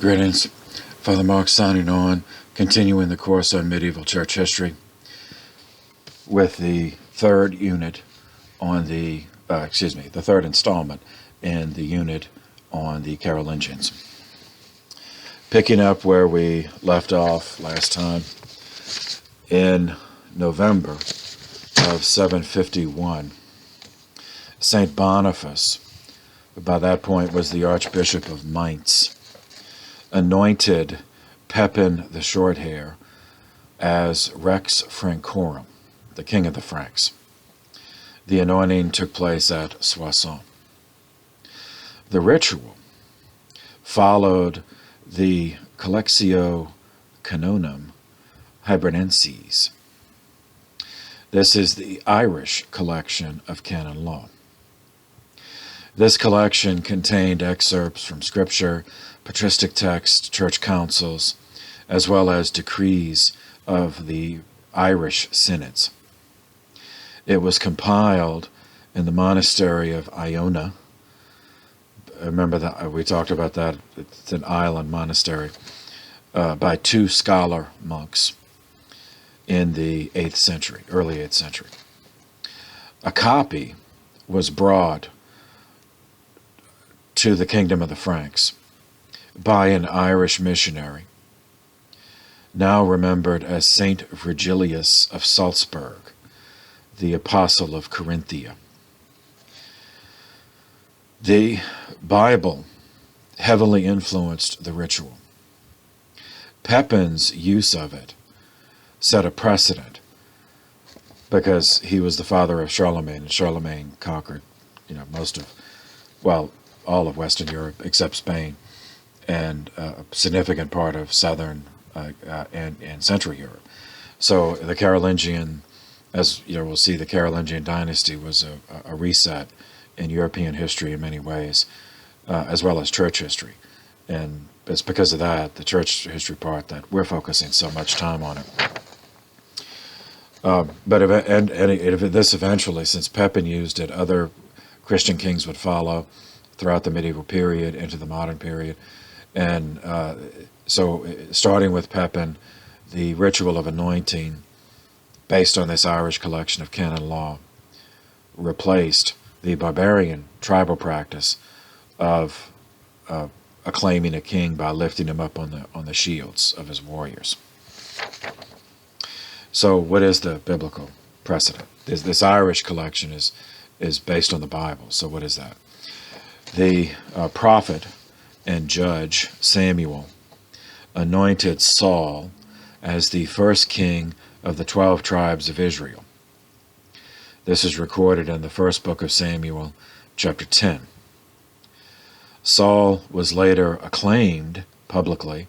Greetings. Father Mark signing on, continuing the course on medieval church history with the third unit on the third installment in the unit on the Carolingians. Picking up where we left off last time in November of 751, St. Boniface, who by that point was the Archbishop of Mainz, anointed Pepin the Shorthair as Rex Francorum, the king of the Franks. The anointing took place at Soissons. The ritual followed the Collectio Canonum Hibernenses. This is the Irish collection of canon law. This collection contained excerpts from Scripture, patristic texts, church councils, as well as decrees of the Irish synods. It was compiled in the monastery of Iona. Remember that we talked about that. It's an island monastery by two scholar monks in the 8th century, early 8th century. A copy was brought to the kingdom of the Franks by an Irish missionary, now remembered as Saint Virgilius of Salzburg, the Apostle of Carinthia. The Bible heavily influenced the ritual. Pepin's use of it set a precedent because he was the father of Charlemagne, and Charlemagne conquered, all of Western Europe except Spain, and a significant part of Southern and Central Europe. So the Carolingian, as we'll see, the Carolingian dynasty was a reset in European history in many ways, as well as church history. And it's because of that, the church history part, that we're focusing so much time on it. This eventually, since Pepin used it, other Christian kings would follow throughout the medieval period into the modern period. And so starting with Pepin, the ritual of anointing, based on this Irish collection of canon law, replaced the barbarian tribal practice of acclaiming a king by lifting him up on the shields of his warriors. So what is the biblical precedent? This Irish collection is based on the Bible. So what is that? The prophet and judge Samuel anointed Saul as the first king of the 12 tribes of Israel. This is recorded in the first book of Samuel, chapter 10. Saul was later acclaimed publicly,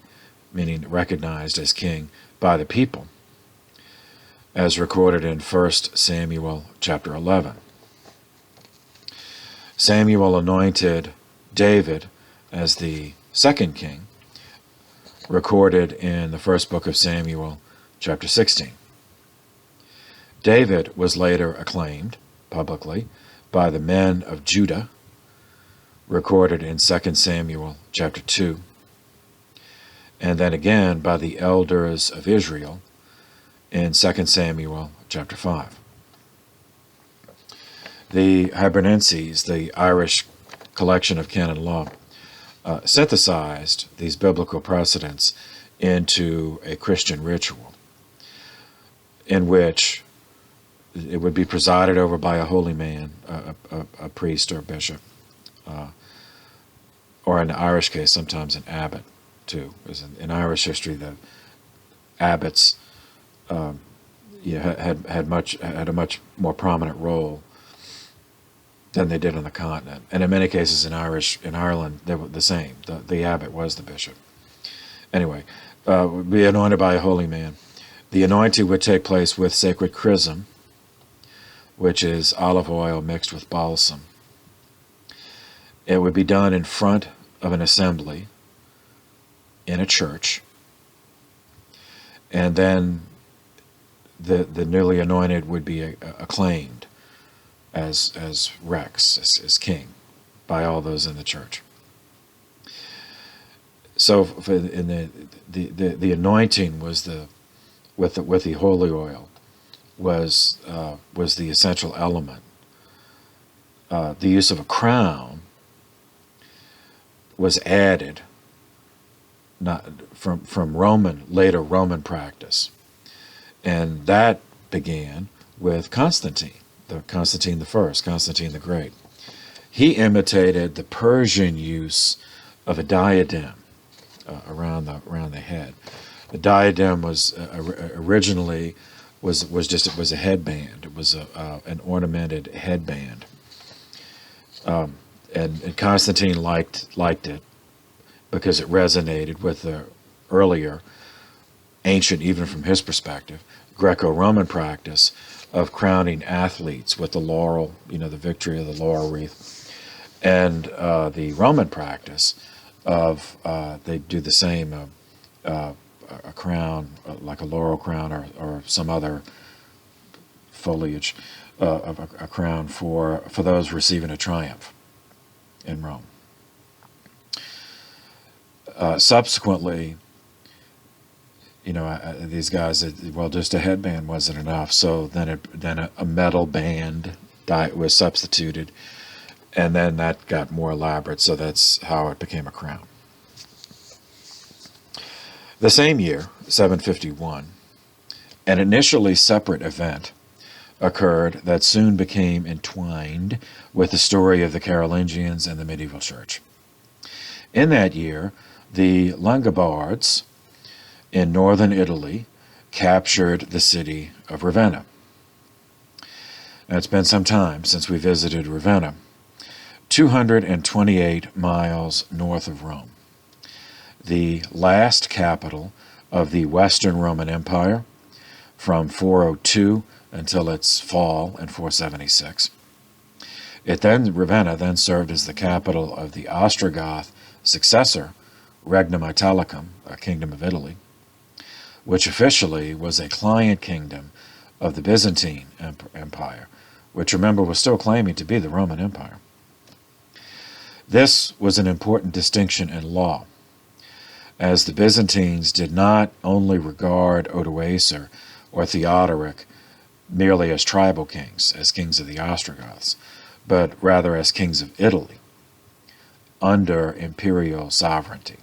meaning recognized as king, by the people, as recorded in 1 Samuel chapter 11. Samuel anointed David as the second king, recorded in the first book of Samuel, chapter 16. David was later acclaimed publicly by the men of Judah, recorded in 2 Samuel, chapter 2, and then again by the elders of Israel in 2 Samuel, chapter 5. The Hibernenses, the Irish collection of canon law, synthesized these biblical precedents into a Christian ritual in which it would be presided over by a holy man, a priest or a bishop, or in the Irish case, sometimes an abbot too. Because in Irish history, the abbots had a much more prominent role than they did on the continent. And in many cases in Ireland, they were the same. The abbot was the bishop. Anyway, be anointed by a holy man. The anointing would take place with sacred chrism, which is olive oil mixed with balsam. It would be done in front of an assembly in a church, and then the newly anointed would be acclaimed as Rex, as king, by all those in the church. So in the anointing was with the holy oil was the essential element. The use of a crown was added, not from later Roman practice, and that began with Constantine I, Constantine the Great. He imitated the Persian use of a diadem around the head. The diadem was originally was a headband. It was an ornamented headband, and Constantine liked it because it resonated with the earlier, ancient, even from his perspective, Greco-Roman practice of crowning athletes with the laurel, the victory of the laurel wreath, and the Roman practice of they do the same, a crown, like a laurel crown or some other foliage of a crown for those receiving a triumph in Rome. Subsequently, these guys, just a headband wasn't enough, so then a metal band was substituted, and then that got more elaborate, so that's how it became a crown. The same year, 751, an initially separate event occurred that soon became entwined with the story of the Carolingians and the medieval church. In that year, the Longobards in northern Italy captured the city of Ravenna. Now, it's been some time since we visited Ravenna, 228 miles north of Rome, the last capital of the Western Roman Empire from 402 until its fall in 476. Ravenna then served as the capital of the Ostrogoth successor, Regnum Italicum, a kingdom of Italy, which officially was a client kingdom of the Byzantine Empire, which, remember, was still claiming to be the Roman Empire. This was an important distinction in law, as the Byzantines did not only regard Odoacer or Theodoric merely as tribal kings, as kings of the Ostrogoths, but rather as kings of Italy, under imperial sovereignty.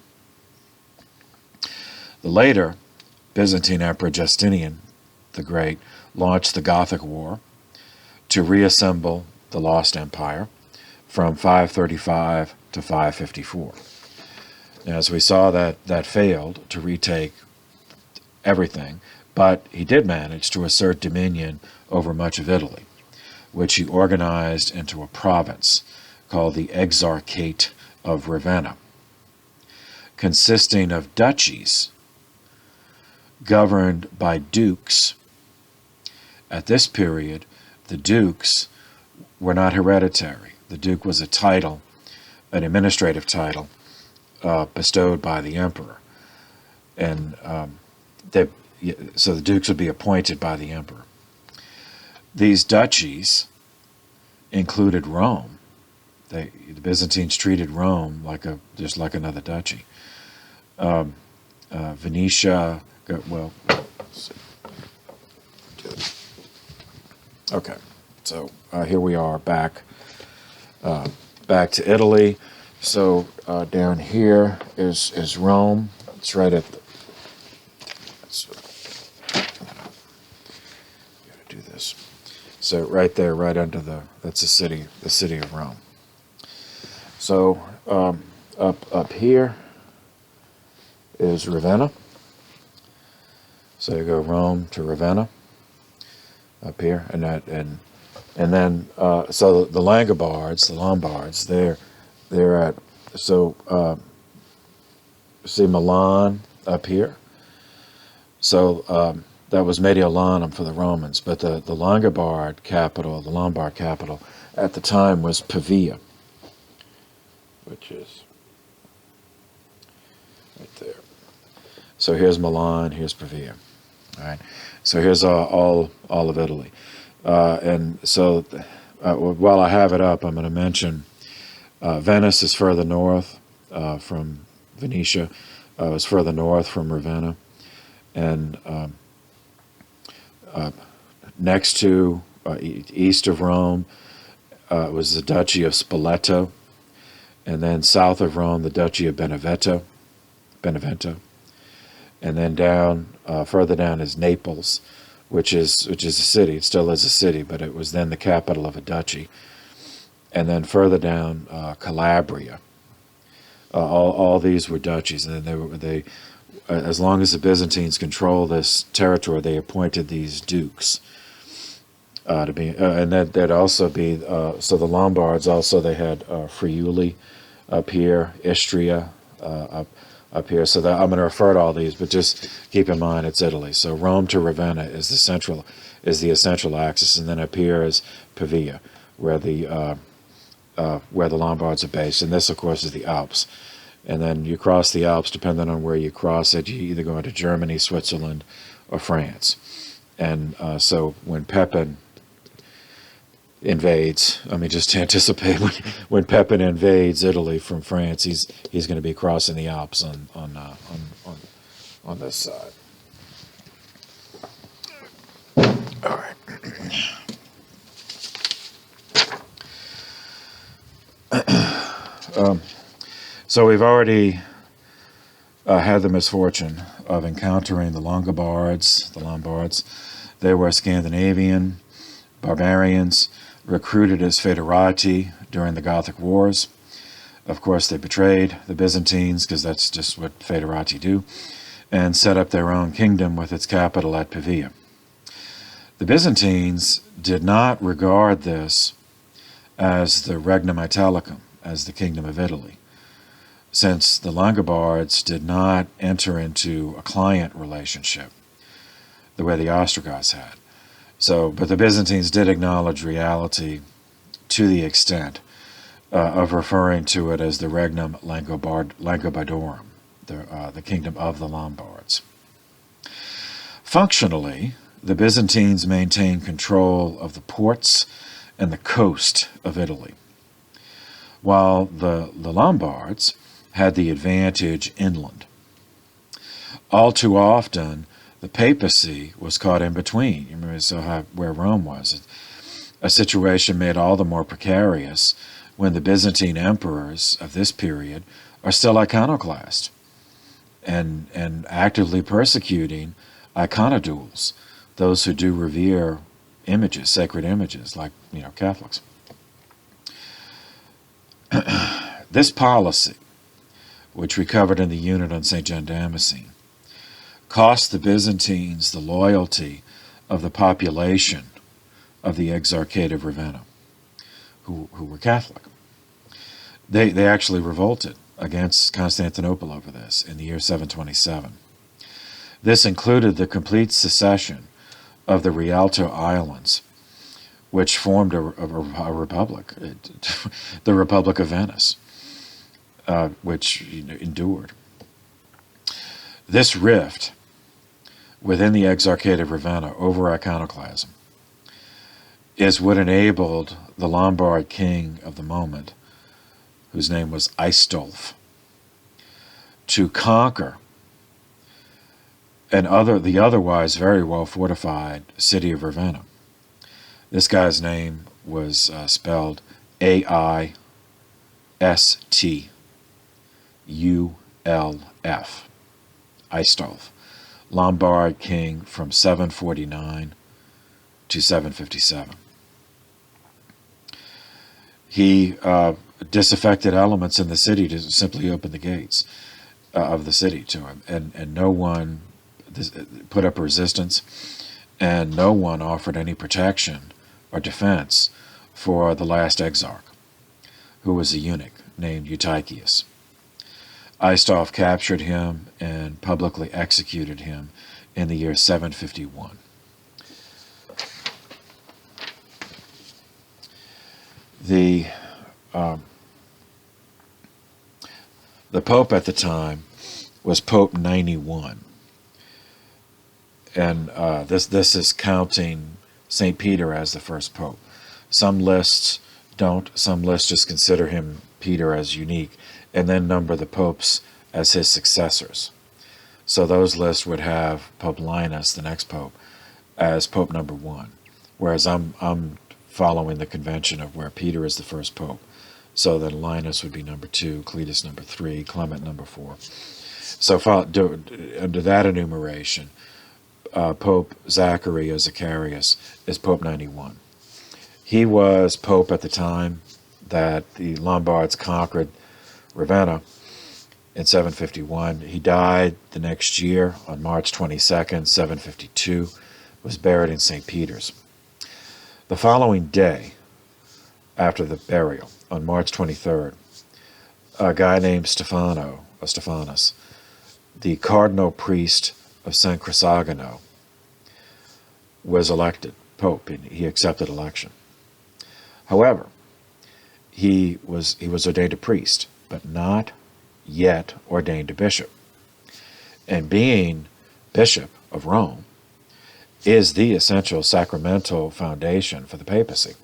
The later Byzantine Emperor Justinian the Great launched the Gothic War to reassemble the lost empire from 535 to 554. Now, as we saw, that failed to retake everything, but he did manage to assert dominion over much of Italy, which he organized into a province called the Exarchate of Ravenna, consisting of duchies governed by dukes. At this period, the dukes were not hereditary. The duke was a title, an administrative title, bestowed by the emperor. And so the dukes would be appointed by the emperor. These duchies included Rome. The Byzantines treated Rome just like another duchy. Venetia, okay, so here we are back to Italy. So down here is Rome. It's right at the. Gotta do this. So right there, right under that's the city of Rome. So up here is Ravenna. So you go Rome to Ravenna up here, and then so the Lombards, they're at, so see Milan up here. So that was Mediolanum for the Romans, but the Lombard capital at the time was Pavia, which is right there. So here's Milan, here's Pavia. All right. So here's all of Italy. And so while I have it up, I'm going to mention Venice is further north from Venetia was further north from Ravenna. And next to, east of Rome, was the Duchy of Spoleto. And then south of Rome, the Duchy of Benevento. And then down, further down is Naples, which is a city. It still is a city, but it was then the capital of a duchy. And then further down, Calabria. All these were duchies, and then they as long as the Byzantines controlled this territory, they appointed these dukes to be, and that'd also be so the Lombards also they had Friuli up here, Istria up here. So I'm going to refer to all these, but just keep in mind it's Italy. So Rome to Ravenna is the essential axis, and then up here is Pavia, where the Lombards are based, and this, of course, is the Alps. And then you cross the Alps, depending on where you cross it, you either go into Germany, Switzerland, or France. And so when Pepin invades, I mean, just to anticipate, when Pepin invades Italy from France, he's going to be crossing the Alps on this side. All right. So we've already had the misfortune of encountering the Longobards. They were Scandinavian barbarians recruited as foederati during the Gothic Wars. Of course, they betrayed the Byzantines, because that's just what foederati do, and set up their own kingdom with its capital at Pavia. The Byzantines did not regard this as the Regnum Italicum, as the Kingdom of Italy, since the Longobards did not enter into a client relationship the way the Ostrogoths had. But the Byzantines did acknowledge reality to the extent of referring to it as the Regnum Langobardorum, the Kingdom of the Lombards. Functionally, the Byzantines maintained control of the ports and the coast of Italy, while the Lombards had the advantage inland. All too often, the papacy was caught in between. You remember where Rome was. A situation made all the more precarious when the Byzantine emperors of this period are still iconoclast and actively persecuting iconodules, those who do revere images, sacred images, like Catholics. This policy, which we covered in the unit on St. John Damascene, cost the Byzantines the loyalty of the population of the Exarchate of Ravenna, who were Catholic. They actually revolted against Constantinople over this in the year 727. This included the complete secession of the Rialto Islands, which formed a republic, the Republic of Venice, which endured. This rift within the Exarchate of Ravenna over iconoclasm is what enabled the Lombard king of the moment, whose name was Aistulf, to conquer the otherwise very well fortified city of Ravenna. This guy's name was spelled Aistulf, Aistulf, Lombard king from 749 to 757. He disaffected elements in the city to simply open the gates of the city to him, and no one put up resistance, and no one offered any protection or defense for the last exarch, who was a eunuch named Eutychius. Aistulf captured him and publicly executed him in the year 751. The Pope at the time was Pope 91. And this is counting St. Peter as the first pope. Some lists don't. Some lists just consider him, Peter, as unique, and then number the popes as his successors. So those lists would have Pope Linus, the next pope, as Pope number 1, whereas I'm following the convention of where Peter is the first pope. So then Linus would be number 2, Cletus number 3, Clement number 4. So under that enumeration, Pope Zachary or Zacharias is Pope 91. He was pope at the time that the Lombards conquered Ravenna in 751. He died the next year on March 22nd, 752, was buried in St. Peter's. The following day, after the burial, on March 23rd, a guy named Stephanus, the cardinal priest of San Crisagano, was elected pope, and he accepted election. However, he was ordained a priest, but not yet ordained a bishop. And being bishop of Rome is the essential sacramental foundation for the papacy.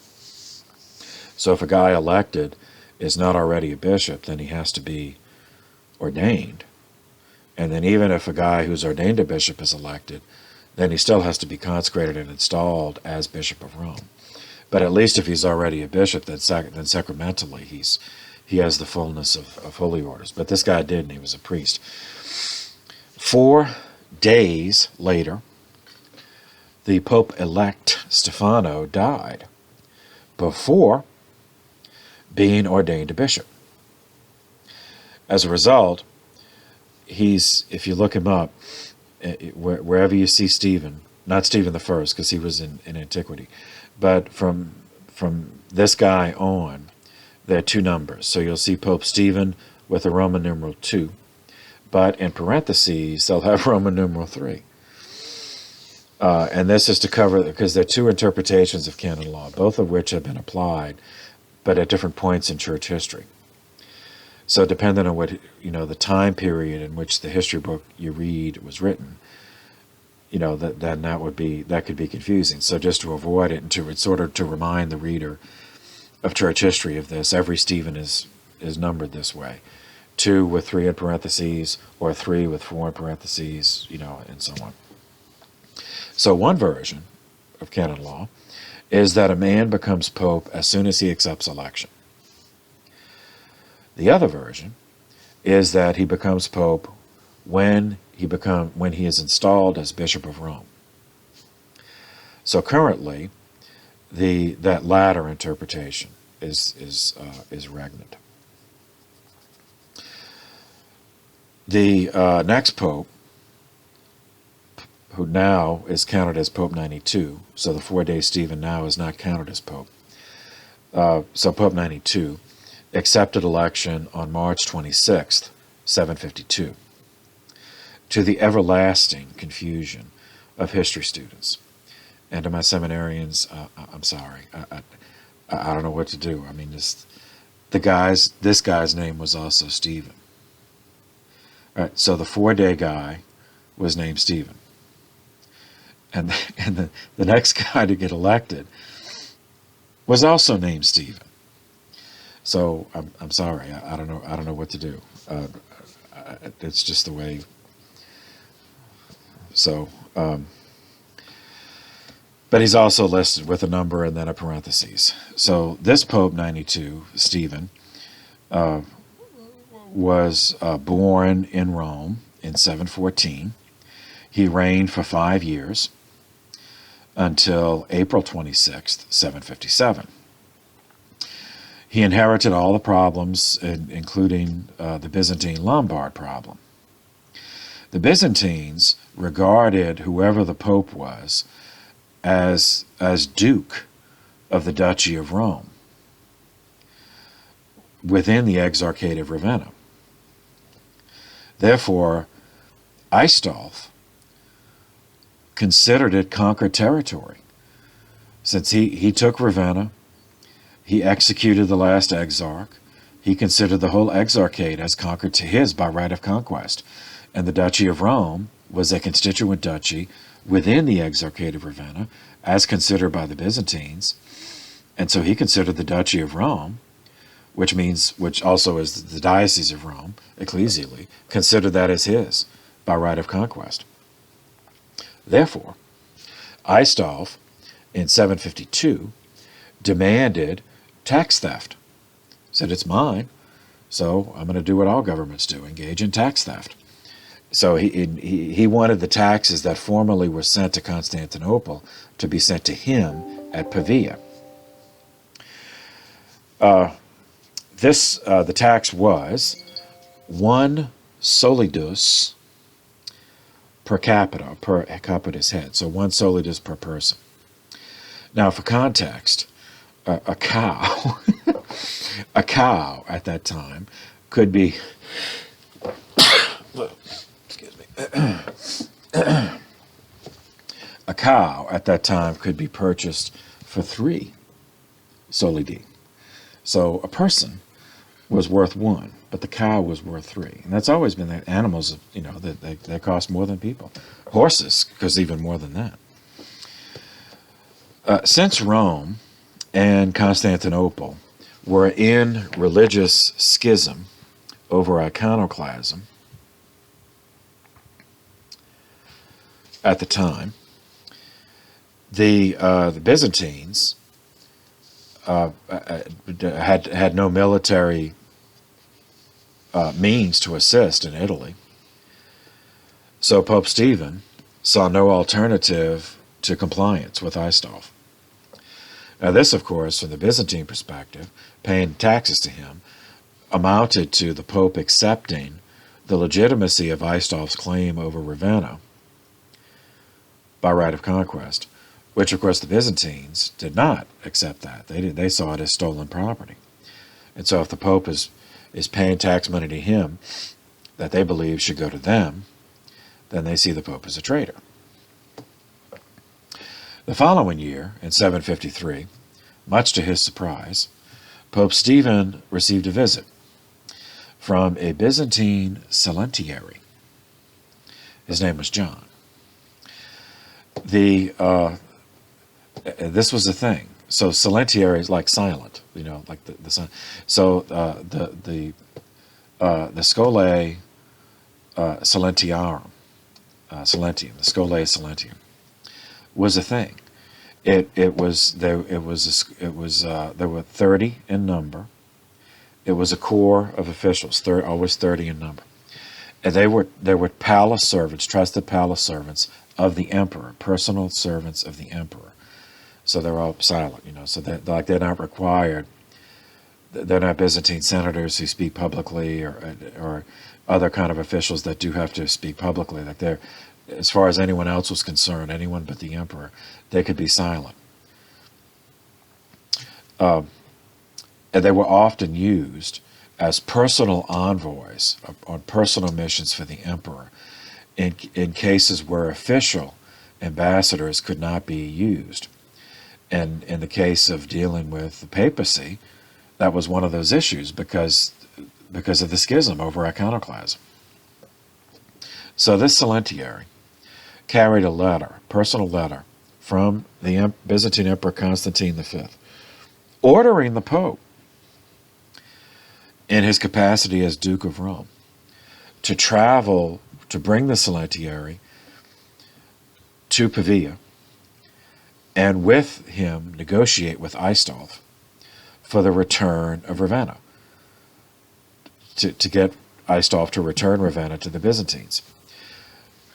So if a guy elected is not already a bishop, then he has to be ordained. And then even if a guy who's ordained a bishop is elected, then he still has to be consecrated and installed as Bishop of Rome. But at least if he's already a bishop, then sacramentally he has the fullness of holy orders. But this guy didn't. He was a priest. 4 days later, the Pope-elect Stefano died before being ordained a bishop. As a result, if you look him up, wherever you see Stephen, not Stephen the First, because he was in antiquity, but from this guy on, there are 2 numbers. So you'll see Pope Stephen with a Roman numeral 2, but in parentheses, they'll have Roman numeral 3. And this is to cover, because there are 2 interpretations of canon law, both of which have been applied, but at different points in church history. So depending on what, the time period in which the history book you read was written, that could be confusing. So just to avoid it and to remind the reader of church history of this, every Stephen is numbered this way. 2 with 3 in parentheses, or 3 with 4 in parentheses, and so on. So one version of canon law is that a man becomes pope as soon as he accepts election. The other version is that he becomes pope when he is installed as Bishop of Rome. So currently, that latter interpretation is regnant. The next pope, who now is counted as Pope 92, so the 4-day Stephen now is not counted as pope. So Pope 92 accepted election on March 26th, 752, to the everlasting confusion of history students. And to my seminarians, I'm sorry, I don't know what to do. I mean, this guy's name was also Stephen. All right, so the 4-day guy was named Stephen. And the next guy to get elected was also named Stephen. So I'm sorry, I don't know what to do. It's just the way. So, but he's also listed with a number and then a parentheses. So this Pope 92, Stephen, was born in Rome in 714. He reigned for 5 years until April 26th, 757. He inherited all the problems, including the Byzantine-Lombard problem. The Byzantines regarded whoever the Pope was as Duke of the Duchy of Rome within the Exarchate of Ravenna. Therefore, Aistulf considered it conquered territory. Since he took Ravenna, he executed the last exarch, he considered the whole exarchate as conquered to his by right of conquest. And the Duchy of Rome was a constituent duchy within the Exarchate of Ravenna, as considered by the Byzantines. And so he considered the Duchy of Rome which also is the Diocese of Rome, ecclesially, considered that as his by right of conquest. Therefore, Aistulf in 752 demanded tax theft. Said, it's mine, so I'm going to do what all governments do, engage in tax theft. So he wanted the taxes that formerly were sent to Constantinople to be sent to him at Pavia. The tax was 1 solidus per capita's head, so 1 solidus per person. Now, for context, a cow, a cow at that time could be, excuse me, a cow at that time could be purchased for 3 solidi. So a person was worth 1, but the cow was worth 3. And that's always been that animals, they cost more than people. Horses cost even more than that. Since Rome and Constantinople were in religious schism over iconoclasm at the time, the Byzantines had no military means to assist in Italy. So Pope Stephen saw no alternative to compliance with Aistulf. Now this, of course, from the Byzantine perspective, paying taxes to him, amounted to the Pope accepting the legitimacy of Aistulf's claim over Ravenna by right of conquest, which, of course, the Byzantines did not accept that. They saw it as stolen property. And so if the Pope is paying tax money to him that they believe should go to them, then they see the Pope as a traitor. The following year, in 753, much to his surprise, Pope Stephen received a visit from a Byzantine salentiary. His name was John. This was the thing. So salentiary is like silent, like the sun. So the Scholae Salentiarum, Salentium, the Scholae Salentium, was a thing. There were 30 in number. It was a corps of officials, always 30 in number, and they were palace servants, trusted palace servants of the emperor, personal servants of the emperor. So they're all silent, So they're not required. They're not Byzantine senators who speak publicly, or other kind of officials that do have to speak publicly. Like they're, as far as anyone else was concerned, anyone but the emperor, they could be silent. And they were often used as personal envoys on personal missions for the emperor in cases where official ambassadors could not be used. And in the case of dealing with the papacy, that was one of those issues because of the schism over iconoclasm. So this salentiary carried a letter, personal letter, from the Byzantine Emperor Constantine V, ordering the Pope, in his capacity as Duke of Rome, to travel to bring the salentiary to Pavia, and with him negotiate with Aistulf for the return of Ravenna, to get Aistulf to return Ravenna to the Byzantines.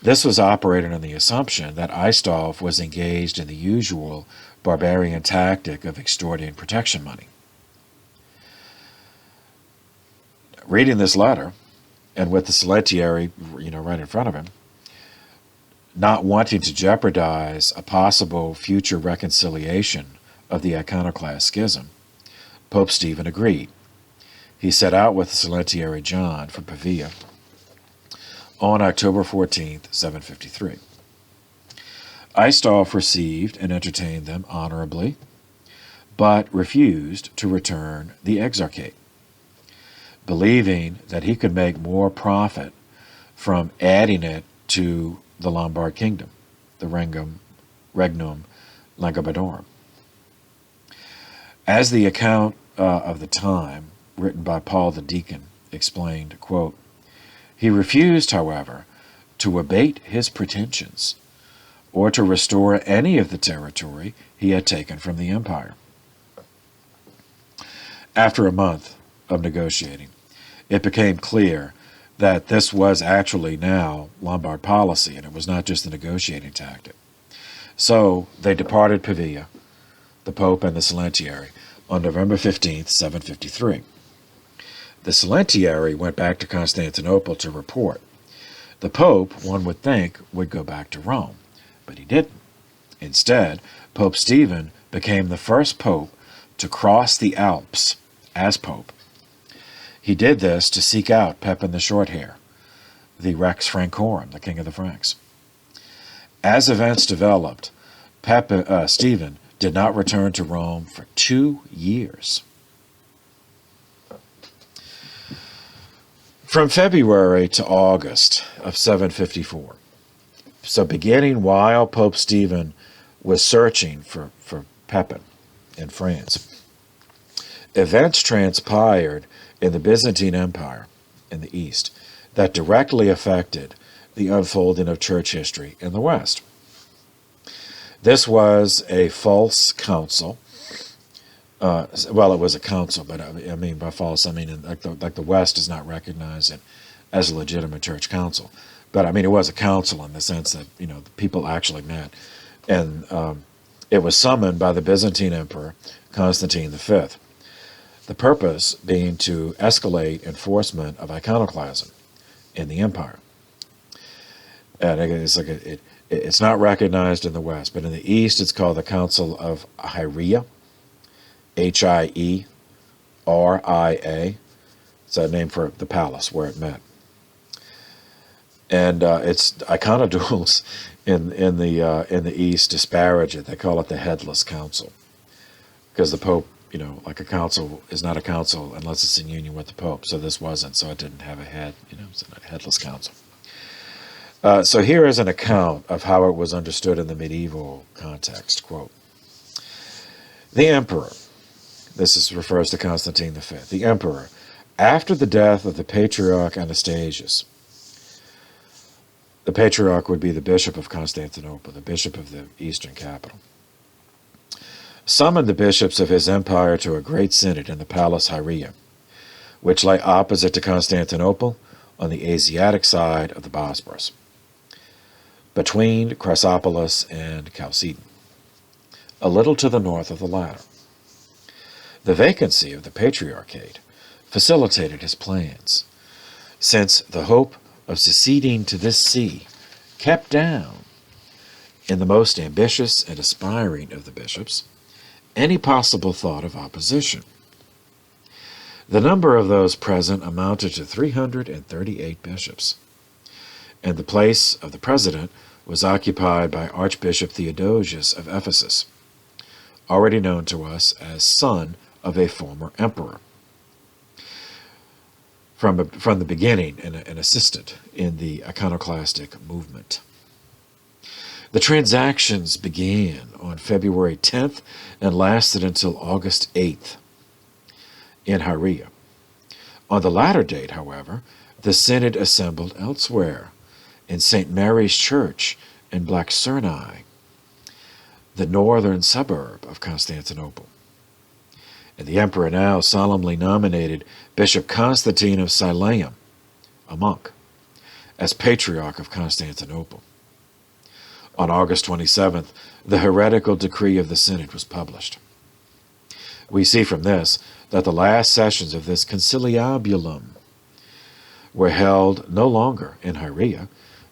This was operated on the assumption that Aistulf was engaged in the usual barbarian tactic of extorting protection money. Reading this letter, and with the salentiary, right in front of him, not wanting to jeopardize a possible future reconciliation of the iconoclast schism, Pope Stephen agreed. He set out with the salentiary John for Pavia on October 14th, 753. Aistulf received and entertained them honorably, but refused to return the exarchate, believing that he could make more profit from adding it to the Lombard kingdom, the Regnum Langobardorum. As the account of the time written by Paul the Deacon, explained, quote, "He refused, however, to abate his pretensions or to restore any of the territory he had taken from the empire." After a month of negotiating, it became clear that this was actually now Lombard policy, and it was not just a negotiating tactic. So they departed Pavia, the Pope and the Silentiary, on November 15th, 753. The Silentiary went back to Constantinople to report. The Pope, one would think, would go back to Rome, but he didn't. Instead, Pope Stephen became the first pope to cross the Alps as pope. He did this to seek out Pepin the Shorthair, the Rex Francorum, the king of the Franks. As events developed, Stephen did not return to Rome for 2 years. From February to August of 754, so beginning while Pope Stephen was searching for Pepin in France, events transpired in the Byzantine Empire in the East that directly affected the unfolding of church history in the West. This was a false council. Well, it was a council, but I mean by false, I mean like the West does not recognize it as a legitimate church council. But I mean it was a council in the sense that the people actually met, and it was summoned by the Byzantine Emperor Constantine V. The purpose being to escalate enforcement of iconoclasm in the empire. And it's not recognized in the West, but in the East it's called the Council of Hieria, Hieria. It's a name for the palace where it met. And it's iconodules in the East disparage it. They call it the headless council, because the Pope, like a council is not a council unless it's in union with the Pope. So this wasn't, so it didn't have a head. It's a headless council. So here is an account of how it was understood in the medieval context. Quote, "The emperor," refers to Constantine V, "the emperor, after the death of the patriarch Anastasius," the patriarch would be the bishop of Constantinople, the bishop of the eastern capital, "summoned the bishops of his empire to a great synod in the palace Hieria, which lay opposite to Constantinople on the Asiatic side of the Bosporus, between Chrysopolis and Chalcedon, a little to the north of the latter. The vacancy of the patriarchate facilitated his plans, since the hope of succeeding to this see kept down, in the most ambitious and aspiring of the bishops, any possible thought of opposition. The number of those present amounted to 338 bishops, and the place of the president was occupied by Archbishop Theodosius of Ephesus, already known to us as son of a former emperor. From the beginning, an assistant in the iconoclastic movement. The transactions began on February 10th and lasted until August 8th in Hieria. On the latter date, however, the synod assembled elsewhere, in St. Mary's Church in Blackcernae, the northern suburb of Constantinople. And the emperor now solemnly nominated Bishop Constantine of Silaam, a monk, as Patriarch of Constantinople. On August 27th, the heretical decree of the synod was published. We see from this that the last sessions of this conciliabulum were held no longer in Hieria,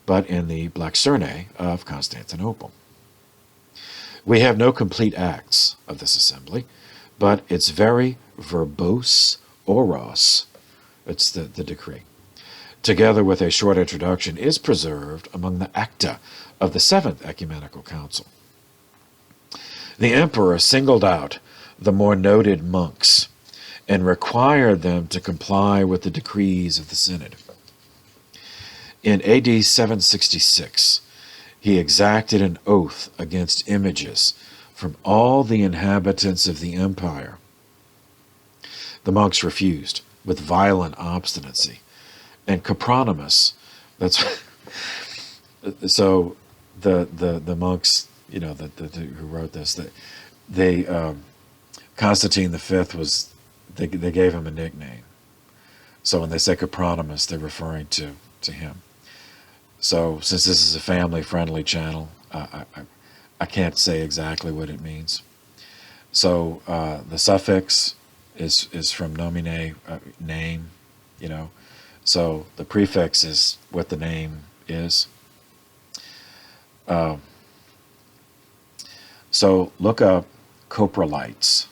but in the Blackcernae of Constantinople. We have no complete acts of this assembly, but its very verbose oros, it's the decree, together with a short introduction, is preserved among the acta of the Seventh Ecumenical Council. The emperor singled out the more noted monks and required them to comply with the decrees of the synod. In AD 766, he exacted an oath against images from all the inhabitants of the empire, The monks refused with violent obstinacy. And Copronymus, that's so the monks, who wrote this, Constantine V was, they gave him a nickname. So when they say Copronymus, they're referring to him. So since this is a family-friendly channel, I can't say exactly what it means. So the suffix is from nomine, name, So the prefix is what the name is. So look up coprolites.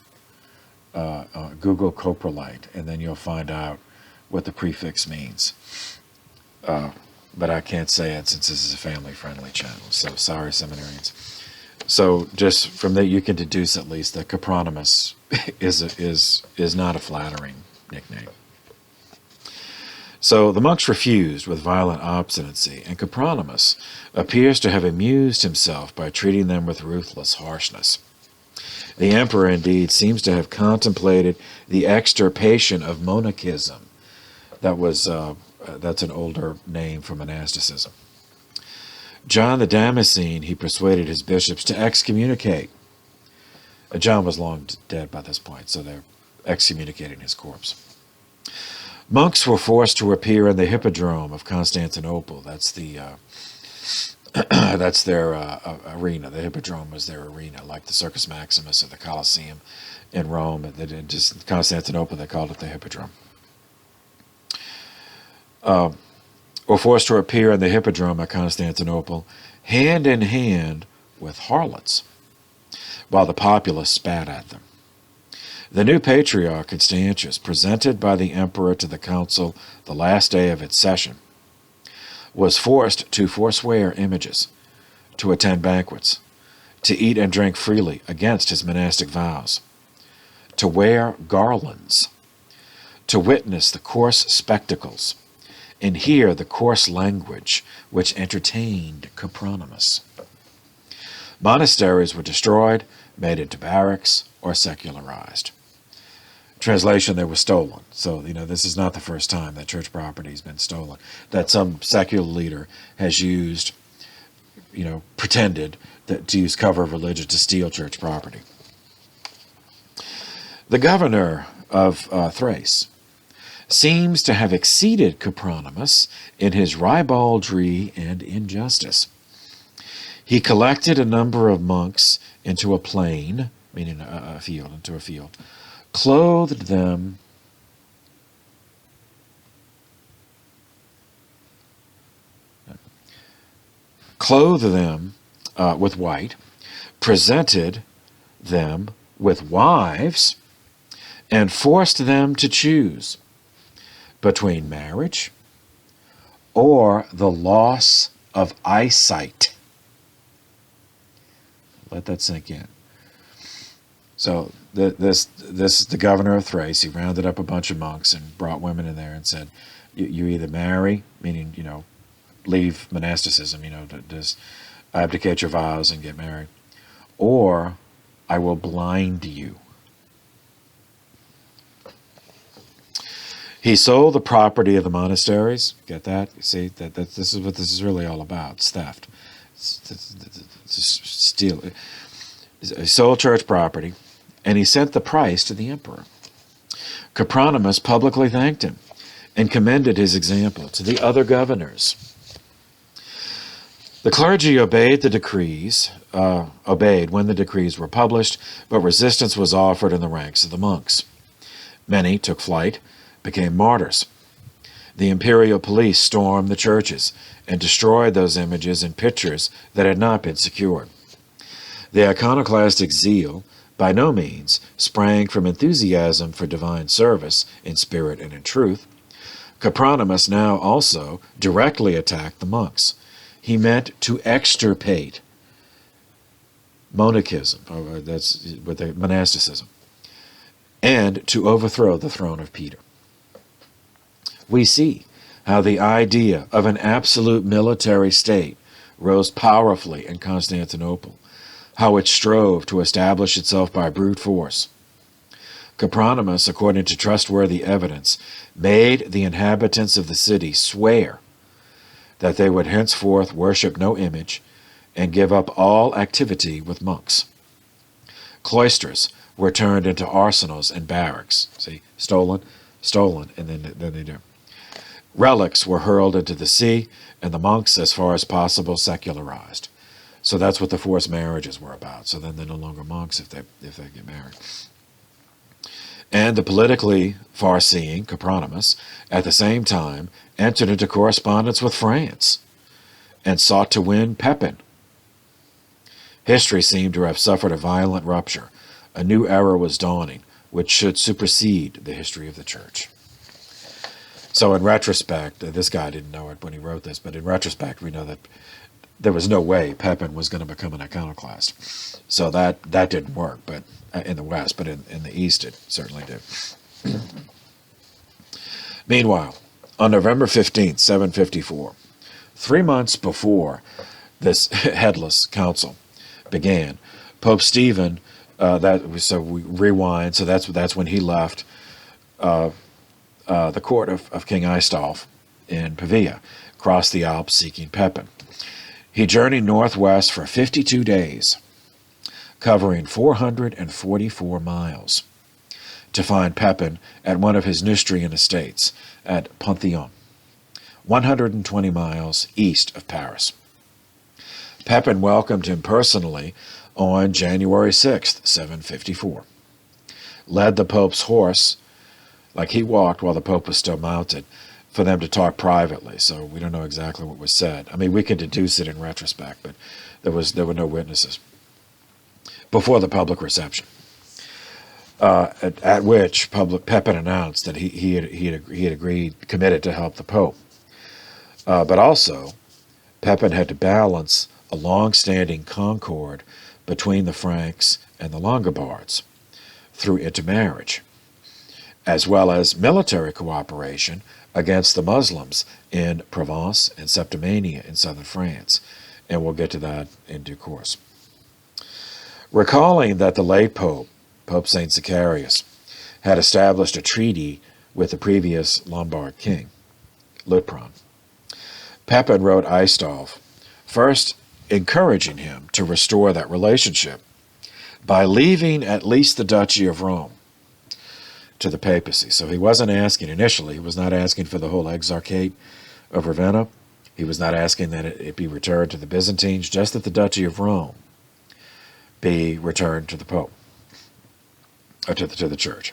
Google coprolite, and then you'll find out what the prefix means. But I can't say it since this is a family-friendly channel. So sorry, seminarians. So just from that, you can deduce at least that Copronymus is not a flattering nickname. So the monks refused with violent obstinacy, and Copronymus appears to have amused himself by treating them with ruthless harshness. The emperor, indeed, seems to have contemplated the extirpation of monachism. That's an older name for monasticism. John the Damascene, he persuaded his bishops to excommunicate. John was long dead by this point, so they're excommunicating his corpse. Monks were forced to appear in the Hippodrome of Constantinople. That's that's their arena. The Hippodrome was their arena, like the Circus Maximus or the Colosseum in Rome. In Constantinople, they called it the Hippodrome. Were forced to appear in the Hippodrome at Constantinople, hand in hand with harlots, while the populace spat at them. The new patriarch Constantius, presented by the emperor to the council the last day of its session, was forced to forswear images, to attend banquets, to eat and drink freely against his monastic vows, to wear garlands, to witness the coarse spectacles, and hear the coarse language which entertained Copronymus. Monasteries were destroyed, made into barracks, or secularized. Translation, they were stolen. So, this is not the first time that church property has been stolen, that some secular leader has used, pretended to use cover of religion to steal church property. The governor of Thrace seems to have exceeded Copronymus in his ribaldry and injustice. He collected a number of monks into a plain, meaning a field, clothed them with white, presented them with wives, and forced them to choose between marriage or the loss of eyesight. Let that sink in. So this is the governor of Thrace. He rounded up a bunch of monks and brought women in there and said, you either marry, meaning, leave monasticism, just abdicate your vows and get married, or I will blind you. He sold the property of the monasteries. Get that? You see, this is what this is really all about. It's theft. It's steal. He sold church property, and he sent the price to the emperor. Copronymus publicly thanked him and commended his example to the other governors. The clergy obeyed when the decrees were published, but resistance was offered in the ranks of the monks. Many took flight, became martyrs. The imperial police stormed the churches and destroyed those images and pictures that had not been secured. The iconoclastic zeal by no means sprang from enthusiasm for divine service in spirit and in truth. Copronymus now also directly attacked the monks. He meant to extirpate monachism, or that's what they monasticism, and to overthrow the throne of Peter. We see how the idea of an absolute military state rose powerfully in Constantinople, how it strove to establish itself by brute force. Copronymus, according to trustworthy evidence, made the inhabitants of the city swear that they would henceforth worship no image and give up all activity with monks. Cloisters were turned into arsenals and barracks. See, stolen, and then they do. Relics were hurled into the sea, and the monks, as far as possible, secularized. So that's what the forced marriages were about. So then they're no longer monks if they get married. And the politically far-seeing Copronymus, at the same time, entered into correspondence with France and sought to win Pepin. History seemed to have suffered a violent rupture. A new era was dawning, which should supersede the history of the church. So in retrospect, this guy didn't know it when he wrote this, but in retrospect, we know that there was no way Pepin was going to become an iconoclast. So that didn't work, but in the West, but in the East it certainly did. Meanwhile, on November 15th, 754, 3 months before this headless council began, Pope Stephen, so we rewind, so that's when he left the court of King Aistulf in Pavia, crossed the Alps seeking Pepin. He journeyed northwest for 52 days, covering 444 miles, to find Pepin at one of his Neustrian estates at Pantheon, 120 miles east of Paris. Pepin welcomed him personally on January 6th, 754, led the Pope's horse, like he walked while the Pope was still mounted, for them to talk privately, so we don't know exactly what was said. I mean, we can deduce it in retrospect, but there were no witnesses before the public reception, at which Pepin announced that he had committed to help the Pope. But also, Pepin had to balance a long-standing concord between the Franks and the Longobards through intermarriage, as well as military cooperation against the Muslims in Provence and Septimania in southern France, and we'll get to that in due course. Recalling that the late Pope St. Zacharias, had established a treaty with the previous Lombard king, Liutprand, Pepin wrote Aistulf, first encouraging him to restore that relationship by leaving at least the Duchy of Rome to the papacy. So he wasn't asking initially, he was not asking for the whole exarchate of Ravenna. He was not asking that it be returned to the Byzantines, just that the Duchy of Rome be returned to the Pope, or to the Church.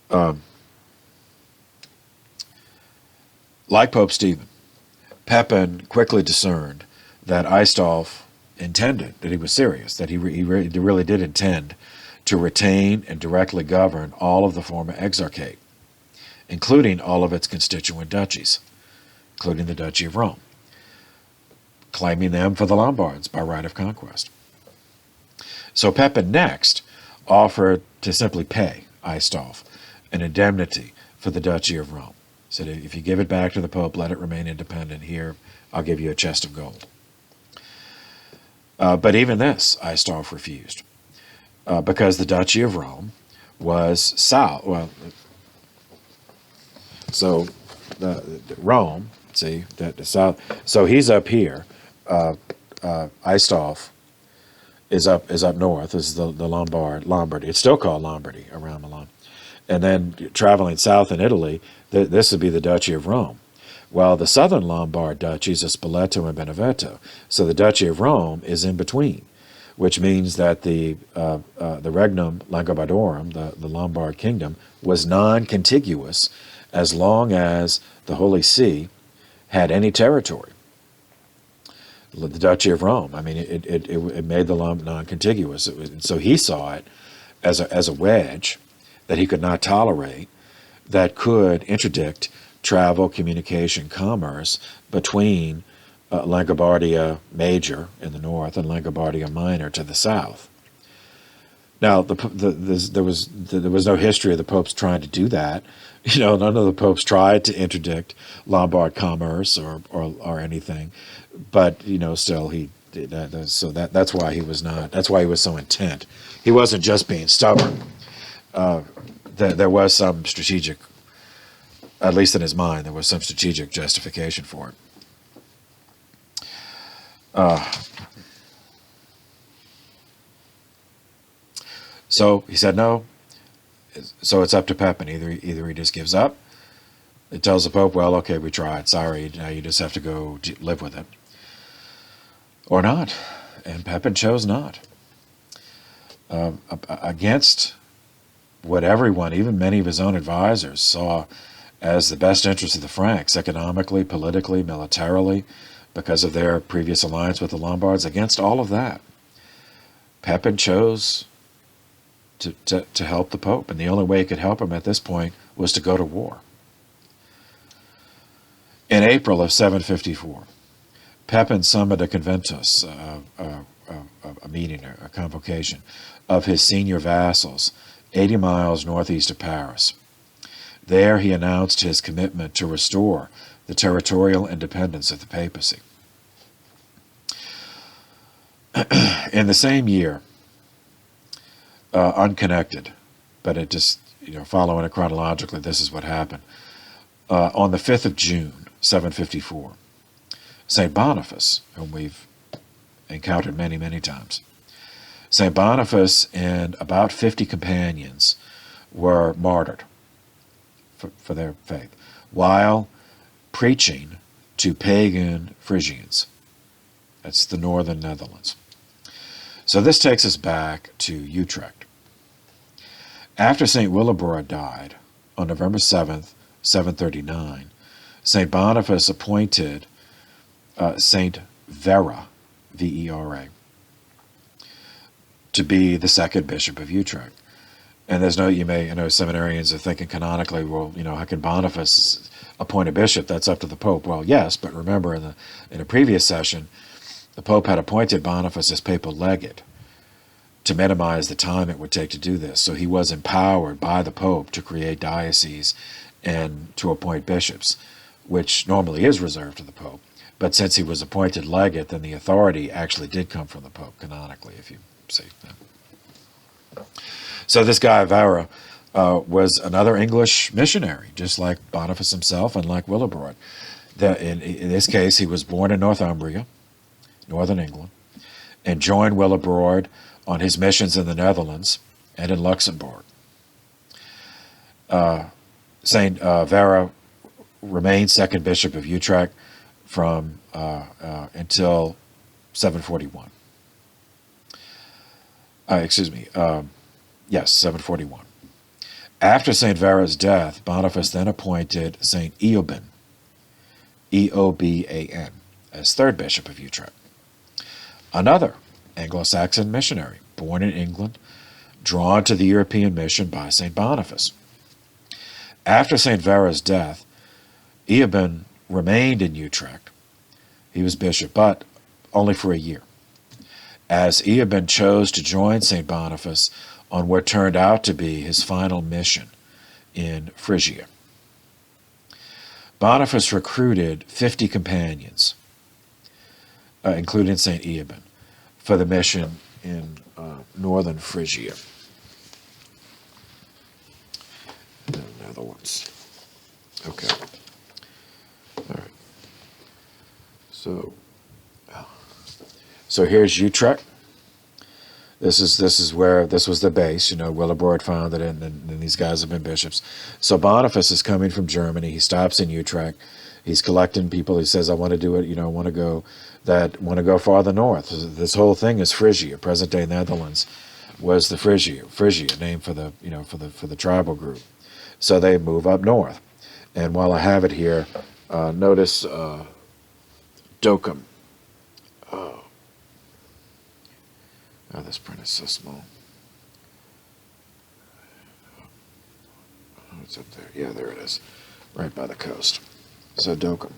Like Pope Stephen, Pepin quickly discerned that Aistulf intended, that he was serious, that he really did intend to retain and directly govern all of the former exarchate, including all of its constituent duchies, including the Duchy of Rome, claiming them for the Lombards by right of conquest. So Pepin next offered to simply pay Aistulf an indemnity for the Duchy of Rome. Said, if you give it back to the Pope, let it remain independent. Here, I'll give you a chest of gold. But even this, Aistulf refused, because the Duchy of Rome was south. Well, so Rome, see, the south. So he's up here. Aistulf is up north. This is the Lombardy. It's still called Lombardy around Milan. And then traveling south in Italy, this would be the Duchy of Rome. Well, the southern Lombard duchies are Spoleto and Benevento. So the Duchy of Rome is in between, which means that the Regnum Langobardorum, the Lombard kingdom, was non-contiguous as long as the Holy See had any territory. The Duchy of Rome, I mean, it made the non-contiguous. So he saw it as a wedge that he could not tolerate, that could interdict travel, communication, commerce between Langobardia Major in the north and Langobardia Minor to the south. Now, there was no history of the popes trying to do that. You know, none of the popes tried to interdict Lombard commerce or anything. But you know, still he did that. So that's why he was not. That's why he was so intent. He wasn't just being stubborn. there was some strategic, at least in his mind, there was some strategic justification for it. So he said no. So it's up to Pepin. Either he just gives up. It tells the Pope, well, okay, we tried. Sorry, now you just have to go live with it. Or not. And Pepin chose not. Against what everyone, even many of his own advisors, saw as the best interest of the Franks, economically, politically, militarily, because of their previous alliance with the Lombards, against all of that, Pepin chose to help the Pope. And the only way he could help him at this point was to go to war. In April of 754, Pepin summoned a conventus, a meeting, a convocation, of his senior vassals, 80 miles northeast of Paris. There he announced his commitment to restore the territorial independence of the papacy. In the same year, unconnected, but it just, following it chronologically, this is what happened. On the 5th of June, 754, St. Boniface, whom we've encountered many, many times, St. Boniface and about 50 companions were martyred for their faith while preaching to pagan Frisians. That's the northern Netherlands. So this takes us back to Utrecht. After St. Willibrord died on November 7th, 739, St. Boniface appointed St. Vera, V-E-R-A, to be the second bishop of Utrecht. And there's no, seminarians are thinking canonically, well, how can Boniface appoint a bishop? That's up to the Pope. Well, yes, but remember in a previous session, the Pope had appointed Boniface as papal legate to minimize the time it would take to do this. So he was empowered by the Pope to create dioceses and to appoint bishops, which normally is reserved to the Pope. But since he was appointed legate, then the authority actually did come from the Pope, canonically, if you see that. So this guy, Vera, was another English missionary, just like Boniface himself and like Willibrord. In this case, he was born in Northumbria, northern England, and joined Willibrord on his missions in the Netherlands and in Luxembourg. Saint Vera remained second bishop of Utrecht from until 741. Yes, 741. After Saint Vera's death, Boniface then appointed Saint Eoban, E-O-B-A-N, as third bishop of Utrecht. Another Anglo-Saxon missionary, born in England, drawn to the European mission by St. Boniface. After St. Vera's death, Eoban remained in Utrecht. He was bishop, but only for a year, as Eoban chose to join St. Boniface on what turned out to be his final mission in Frisia. Boniface recruited 50 companions, including St. Eoban, for the mission in northern Frisia. Another ones. Okay. All right. So here's Utrecht. This was the base. Willibrord founded it, and these guys have been bishops. So Boniface is coming from Germany. He stops in Utrecht. He's collecting people. He says, I want to do it. I want to go farther north. This whole thing is Frisia. Present-day Netherlands was the Frisia, named for the tribal group. So they move up north. And while I have it here, notice Dokkum. Oh, this print is so small. Oh, it's up there. Yeah, there it is. Right by the coast. So Dokkum.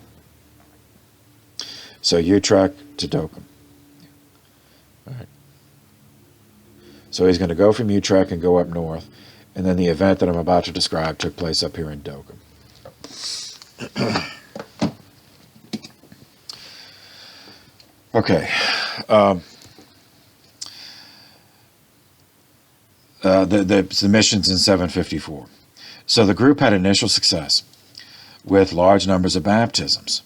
So Utrecht to Dokkum. All right. So he's going to go from Utrecht and go up north. And then the event that I'm about to describe took place up here in Dokkum. Okay. the missions in 754. So the group had initial success with large numbers of baptisms.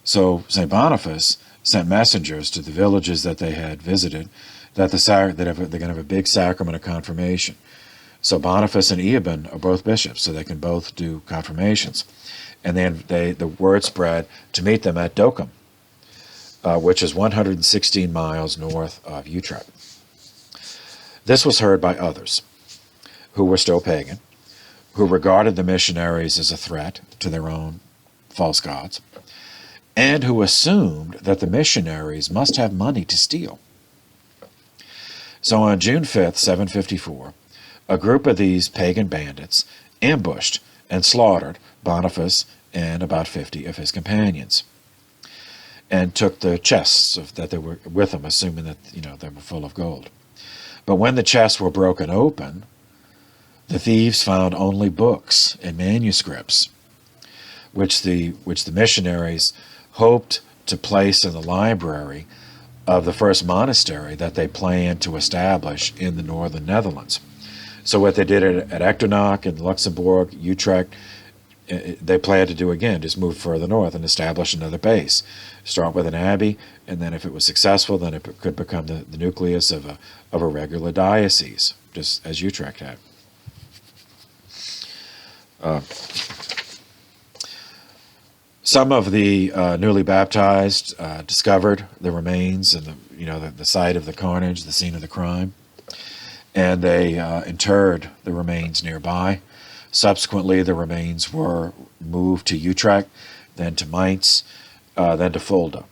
So St. Boniface sent messengers to the villages that they had visited that they're going to have a big sacrament of confirmation. So Boniface and Eoban are both bishops, so they can both do confirmations. And then the word spread to meet them at Dokkum, which is 116 miles north of Utrecht. This was heard by others who were still pagan, who regarded the missionaries as a threat to their own false gods, and who assumed that the missionaries must have money to steal. So on June 5th, 754, a group of these pagan bandits ambushed and slaughtered Boniface and about 50 of his companions, and took the chests that they were with them, assuming that they were full of gold. But when the chests were broken open, the thieves found only books and manuscripts, which the missionaries hoped to place in the library of the first monastery that they planned to establish in the northern Netherlands. So what they did at Echternach and Luxembourg, Utrecht, they planned to do again, just move further north and establish another base. Start with an abbey, and then if it was successful, then it could become the nucleus of a regular diocese, just as Utrecht had. Some of the newly baptized discovered the remains and the site of the carnage, the scene of the crime, and they interred the remains nearby. Subsequently, the remains were moved to Utrecht, then to Mainz, then to Fulda,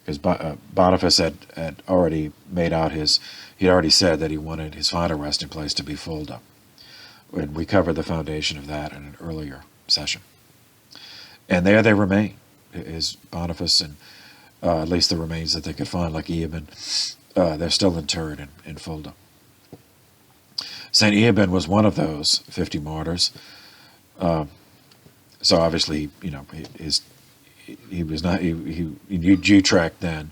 because Boniface had already made out he'd already said that he wanted his final resting place to be Fulda. And we covered the foundation of that in an earlier session. And there they remain, is Boniface, and at least the remains that they could find, like Eoban, they're still interred in Fulda. St. Eoban was one of those 50 martyrs. So obviously, he was not, in Utrecht then,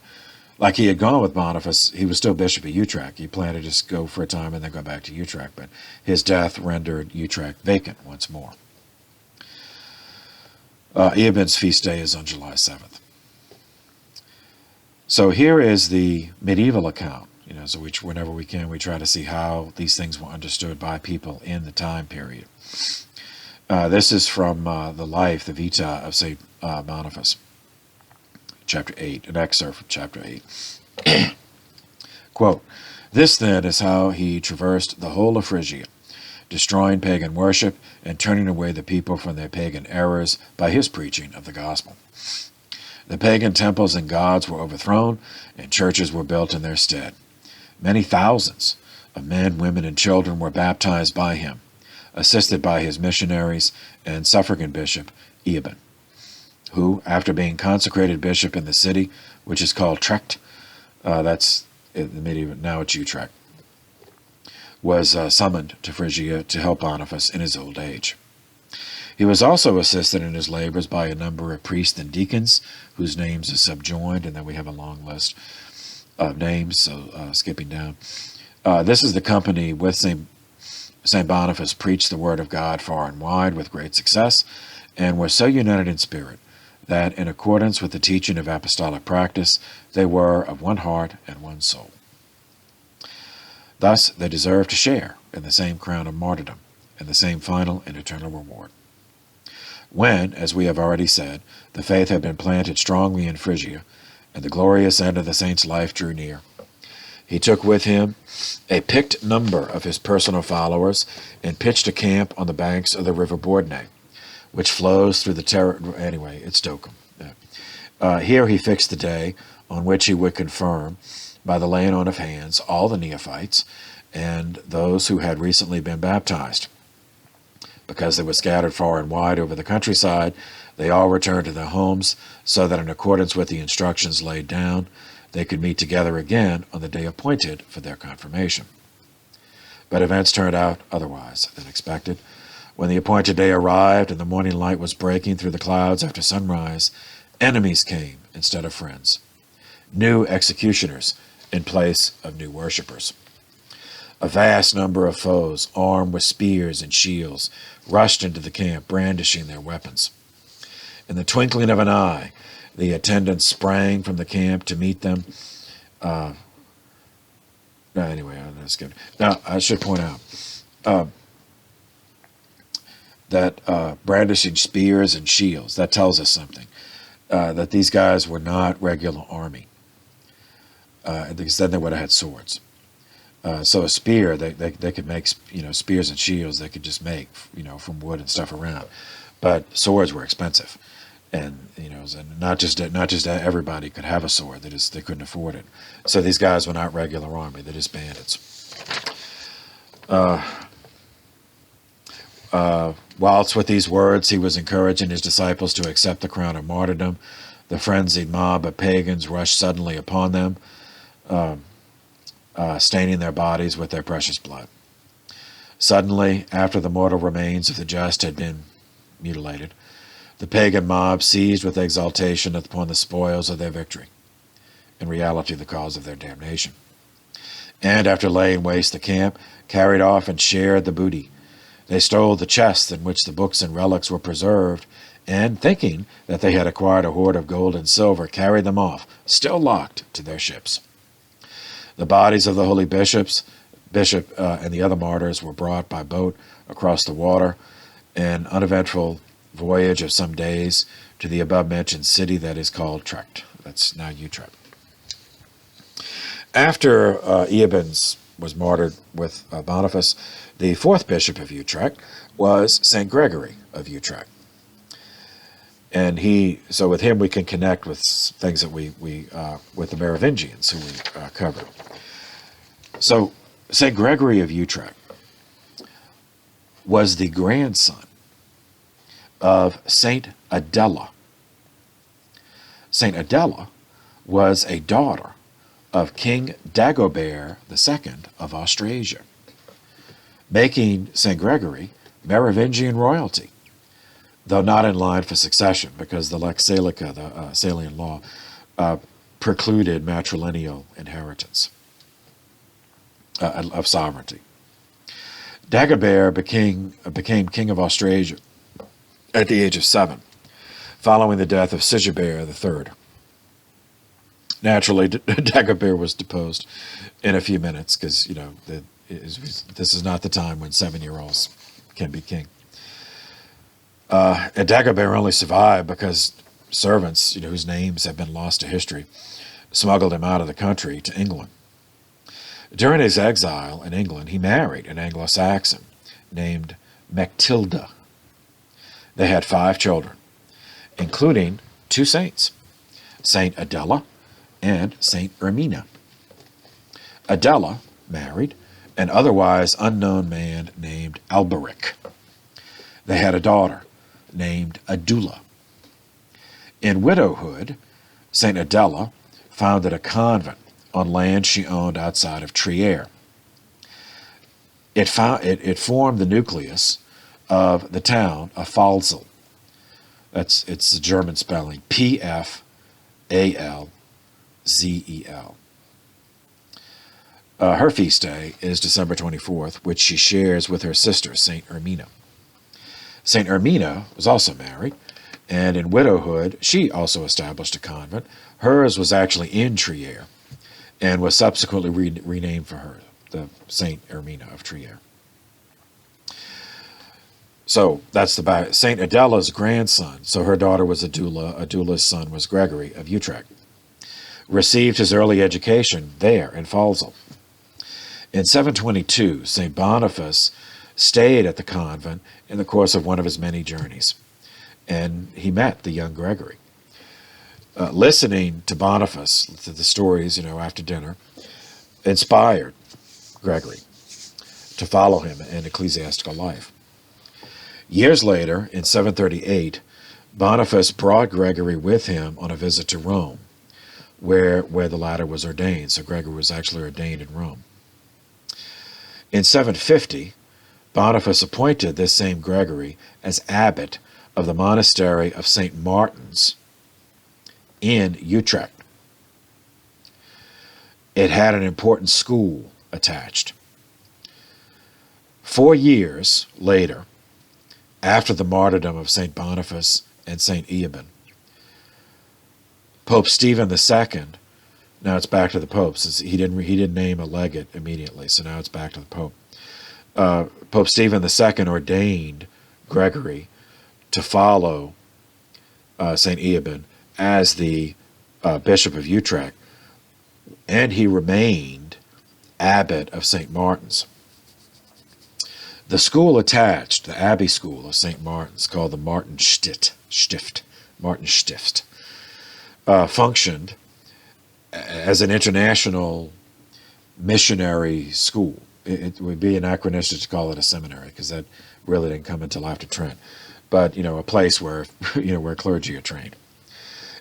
like he had gone with Boniface, he was still Bishop of Utrecht. He planned to just go for a time and then go back to Utrecht, but his death rendered Utrecht vacant once more. Eoban's feast day is on July 7th. So here is the medieval account. So whenever we can, we try to see how these things were understood by people in the time period. This is from the life, the Vita of St. Boniface, chapter 8, an excerpt from chapter 8. Quote, "This then is how he traversed the whole of Phrygia, destroying pagan worship and turning away the people from their pagan errors by his preaching of the gospel. The pagan temples and gods were overthrown, and churches were built in their stead. Many thousands of men, women, and children were baptized by him, assisted by his missionaries and suffragan bishop, Eoban, who, after being consecrated bishop in the city, which is called Trecht, that's in the medieval, now it's Utrecht, was summoned to Phrygia to help Boniface in his old age. He was also assisted in his labors by a number of priests and deacons, whose names are subjoined, and then we have a long list of names, so skipping down. This is the company with St. Boniface preached the word of God far and wide with great success, and were so united in spirit that, in accordance with the teaching of apostolic practice, they were of one heart and one soul. Thus they deserve to share in the same crown of martyrdom and the same final and eternal reward. When, as we have already said, the faith had been planted strongly in Phrygia, and the glorious end of the saint's life drew near, he took with him a picked number of his personal followers and pitched a camp on the banks of the river Bordnay, which flows through the anyway, it's Dokkum. Here he fixed the day on which he would confirm, by the laying on of hands, all the neophytes and those who had recently been baptized. Because they were scattered far and wide over the countryside, they all returned to their homes, so that in accordance with the instructions laid down, they could meet together again on the day appointed for their confirmation. But events turned out otherwise than expected. When the appointed day arrived and the morning light was breaking through the clouds after sunrise, enemies came instead of friends, new executioners in place of new worshippers. A vast number of foes, armed with spears and shields, rushed into the camp, brandishing their weapons. In the twinkling of an eye, the attendants sprang from the camp to meet them. Anyway, that's good. Now, I should point out that brandishing spears and shields, that tells us something. That these guys were not regular army. Because then they would have had swords. So a spear, they could make, spears and shields they could just make, from wood and stuff around. But swords were expensive. And, and not just everybody could have a sword. They couldn't afford it. So these guys were not regular army. They're just bandits. Whilst with these words he was encouraging his disciples to accept the crown of martyrdom, the frenzied mob of pagans rushed suddenly upon them, staining their bodies with their precious blood. Suddenly, after the mortal remains of the just had been mutilated, the pagan mob seized with exultation upon the spoils of their victory, in reality the cause of their damnation, and after laying waste the camp, carried off and shared the booty. They stole the chests in which the books and relics were preserved, and, thinking that they had acquired a hoard of gold and silver, carried them off, still locked, to their ships. The bodies of the holy bishop and the other martyrs were brought by boat across the water, an uneventful voyage of some days, to the above-mentioned city that is called Utrecht. That's now Utrecht. After Eobens was martyred with Boniface, the fourth bishop of Utrecht was St. Gregory of Utrecht. And so with him we can connect with things that we with the Merovingians who we covered. So St. Gregory of Utrecht was the grandson of St. Adela. St. Adela was a daughter of King Dagobert II of Austrasia, making St. Gregory Merovingian royalty, though not in line for succession, because the Lex Salica, the Salian law, precluded matrilineal inheritance of sovereignty. Dagobert became king of Austrasia at the age of 7, following the death of Sigebert III. Naturally, Dagobert was deposed in a few minutes, because this is not the time when 7-year-olds can be king. And Dagobert only survived because servants, whose names have been lost to history, smuggled him out of the country to England. During his exile in England, he married an Anglo-Saxon named Mechtilda. They had 5 children, including 2 saints, Saint Adela and Saint Ermina. Adela married an otherwise unknown man named Alberic. They had a daughter named Adula. In widowhood, Saint Adela founded a convent on land she owned outside of Trier. It formed the nucleus of the town of Pfalzel. It's the German spelling, Pfalzel. Her feast day is December 24th, which she shares with her sister, Saint Ermina. Saint Ermina was also married, and in widowhood, she also established a convent. Hers was actually in Trier, and was subsequently renamed for her, the Saint Ermina of Trier. So that's Saint Adela's grandson. So her daughter was Adula. Adula's son was Gregory of Utrecht. Received his early education there in Pfalzel. In 722, St. Boniface stayed at the convent in the course of one of his many journeys, and he met the young Gregory. Listening to Boniface, to the stories, after dinner, inspired Gregory to follow him in ecclesiastical life. Years later, in 738, Boniface brought Gregory with him on a visit to Rome, where the latter was ordained. So Gregory was actually ordained in Rome. In 750, Boniface appointed this same Gregory as abbot of the monastery of St. Martin's in Utrecht. It had an important school attached. 4 years later, after the martyrdom of St. Boniface and St. Eoban, Pope Stephen II, now it's back to the popes. He didn't name a legate immediately, so now it's back to the pope. Pope Stephen II ordained Gregory to follow St. Eoban as the Bishop of Utrecht, and he remained abbot of St. Martin's. The school attached, the Abbey School of St. Martin's, called the Martinstift, functioned as an international missionary school. It would be anachronistic to call it a seminary, because that really didn't come until after Trent. But, a place where, where clergy are trained.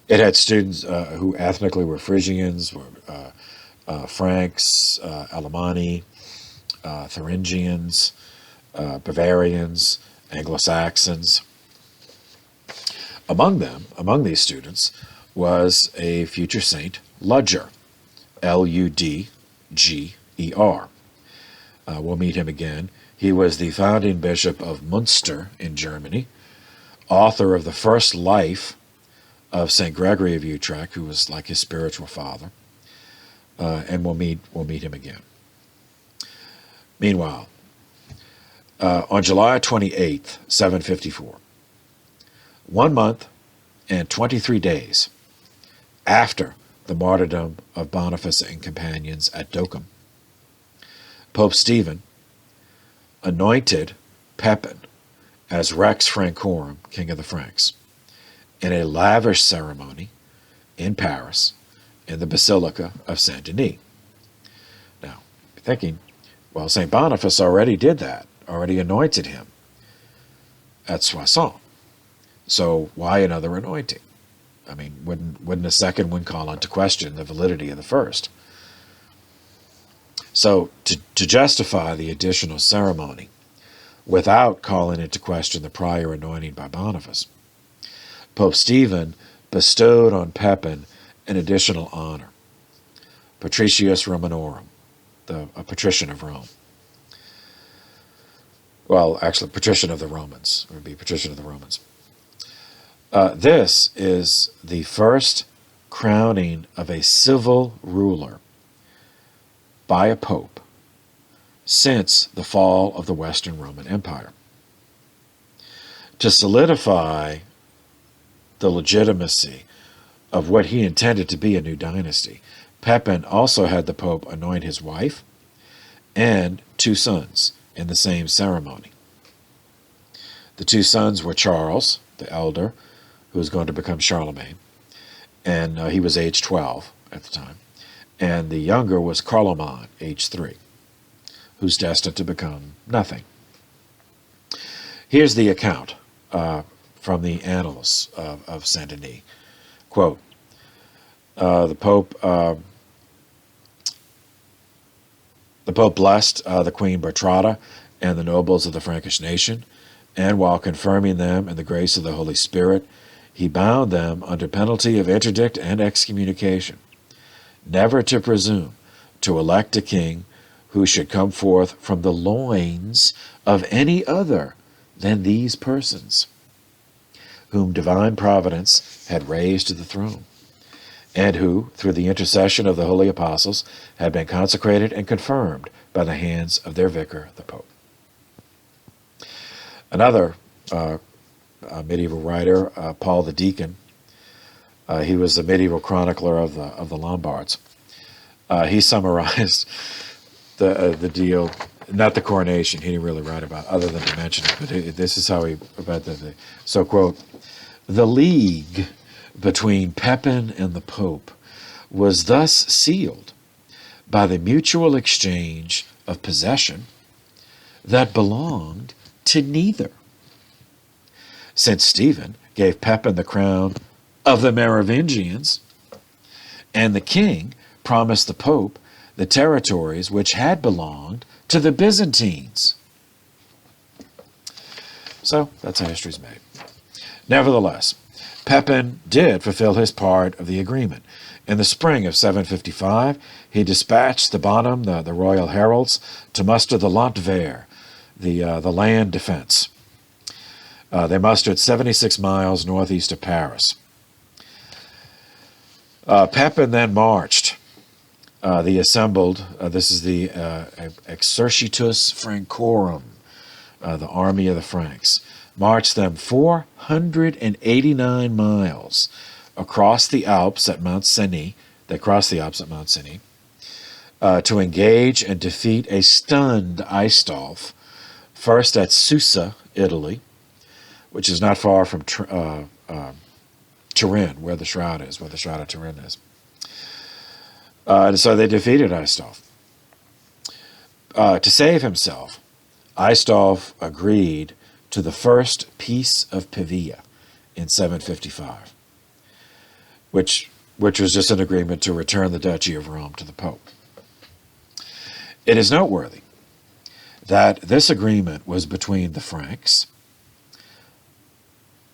It had students who ethnically were Frisians, were Franks, Alemanni, Thuringians, Bavarians, Anglo-Saxons. Among these students, was a future saint, Ludger, Ludger. We'll meet him again. He was the founding bishop of Munster in Germany, author of the first life of St. Gregory of Utrecht, who was like his spiritual father, and we'll meet him again. Meanwhile, on July 28th, 754, 1 month and 23 days after the martyrdom of Boniface and companions at Docum, Pope Stephen anointed Pepin as Rex Francorum, King of the Franks, in a lavish ceremony in Paris in the Basilica of Saint Denis. Now, you're thinking, well, St. Boniface already did that, already anointed him at Soissons. So why another anointing? I mean, wouldn't a second one call into question the validity of the first? So to justify the additional ceremony without calling into question the prior anointing by Boniface, Pope Stephen bestowed on Pepin an additional honor, Patricius Romanorum, a patrician of Rome. Well, actually, patrician of the Romans. It would be patrician of the Romans. This is the first crowning of a civil ruler by a pope since the fall of the Western Roman Empire. To solidify the legitimacy of what he intended to be a new dynasty, Pepin also had the pope anoint his wife and 2 sons in the same ceremony. The 2 sons were Charles, the elder, who was going to become Charlemagne, and he was age 12 at the time, and the younger was Carloman, age 3, who's destined to become nothing. Here's the account from the Annals of Saint Denis. Quote, the Pope blessed the Queen Bertrada and the nobles of the Frankish nation, and while confirming them in the grace of the Holy Spirit, he bound them under penalty of interdict and excommunication, never to presume to elect a king who should come forth from the loins of any other than these persons, whom divine providence had raised to the throne, and who, through the intercession of the holy apostles, had been consecrated and confirmed by the hands of their vicar, the Pope. Another medieval writer, Paul the Deacon, he was the medieval chronicler of the Lombards. He summarized the deal, not the coronation. He didn't really write about, other than to mention it. But this is how he about the. So quote, the league between Pepin and the Pope was thus sealed by the mutual exchange of possession that belonged to neither. Since Stephen gave Pepin the crown of the Merovingians, and the king promised the Pope the territories which had belonged to the Byzantines. So that's how history's made. Nevertheless, Pepin did fulfill his part of the agreement. In the spring of 755, he dispatched the Bonum, the royal heralds, to muster the Landwehr, the land defense. They mustered 76 miles northeast of Paris. Pepin then marched. The assembled, this is the Exercitus Francorum, the army of the Franks, marched them 489 miles across the Alps at Mount Cenis. They crossed the Alps at Mount Cenis to engage and defeat a stunned Aistulf, first at Susa, Italy, which is not far from Turin, where the Shroud is, where the Shroud of Turin is. And so they defeated Aistulf. To save himself, Aistulf agreed to the first Peace of Pavia in 755, which was just an agreement to return the Duchy of Rome to the Pope. It is noteworthy that this agreement was between the Franks,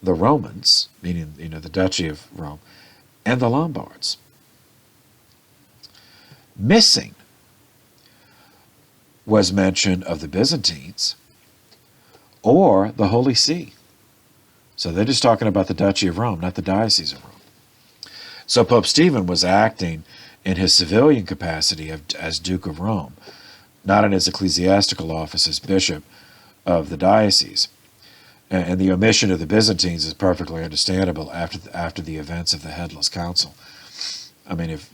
the Romans, meaning the Duchy of Rome, and the Lombards. Missing was mention of the Byzantines or the Holy See. So they're just talking about the Duchy of Rome, not the Diocese of Rome. So Pope Stephen was acting in his civilian capacity as Duke of Rome, not in his ecclesiastical office as Bishop of the diocese. And the omission of the Byzantines is perfectly understandable after the events of the Headless Council. I mean, if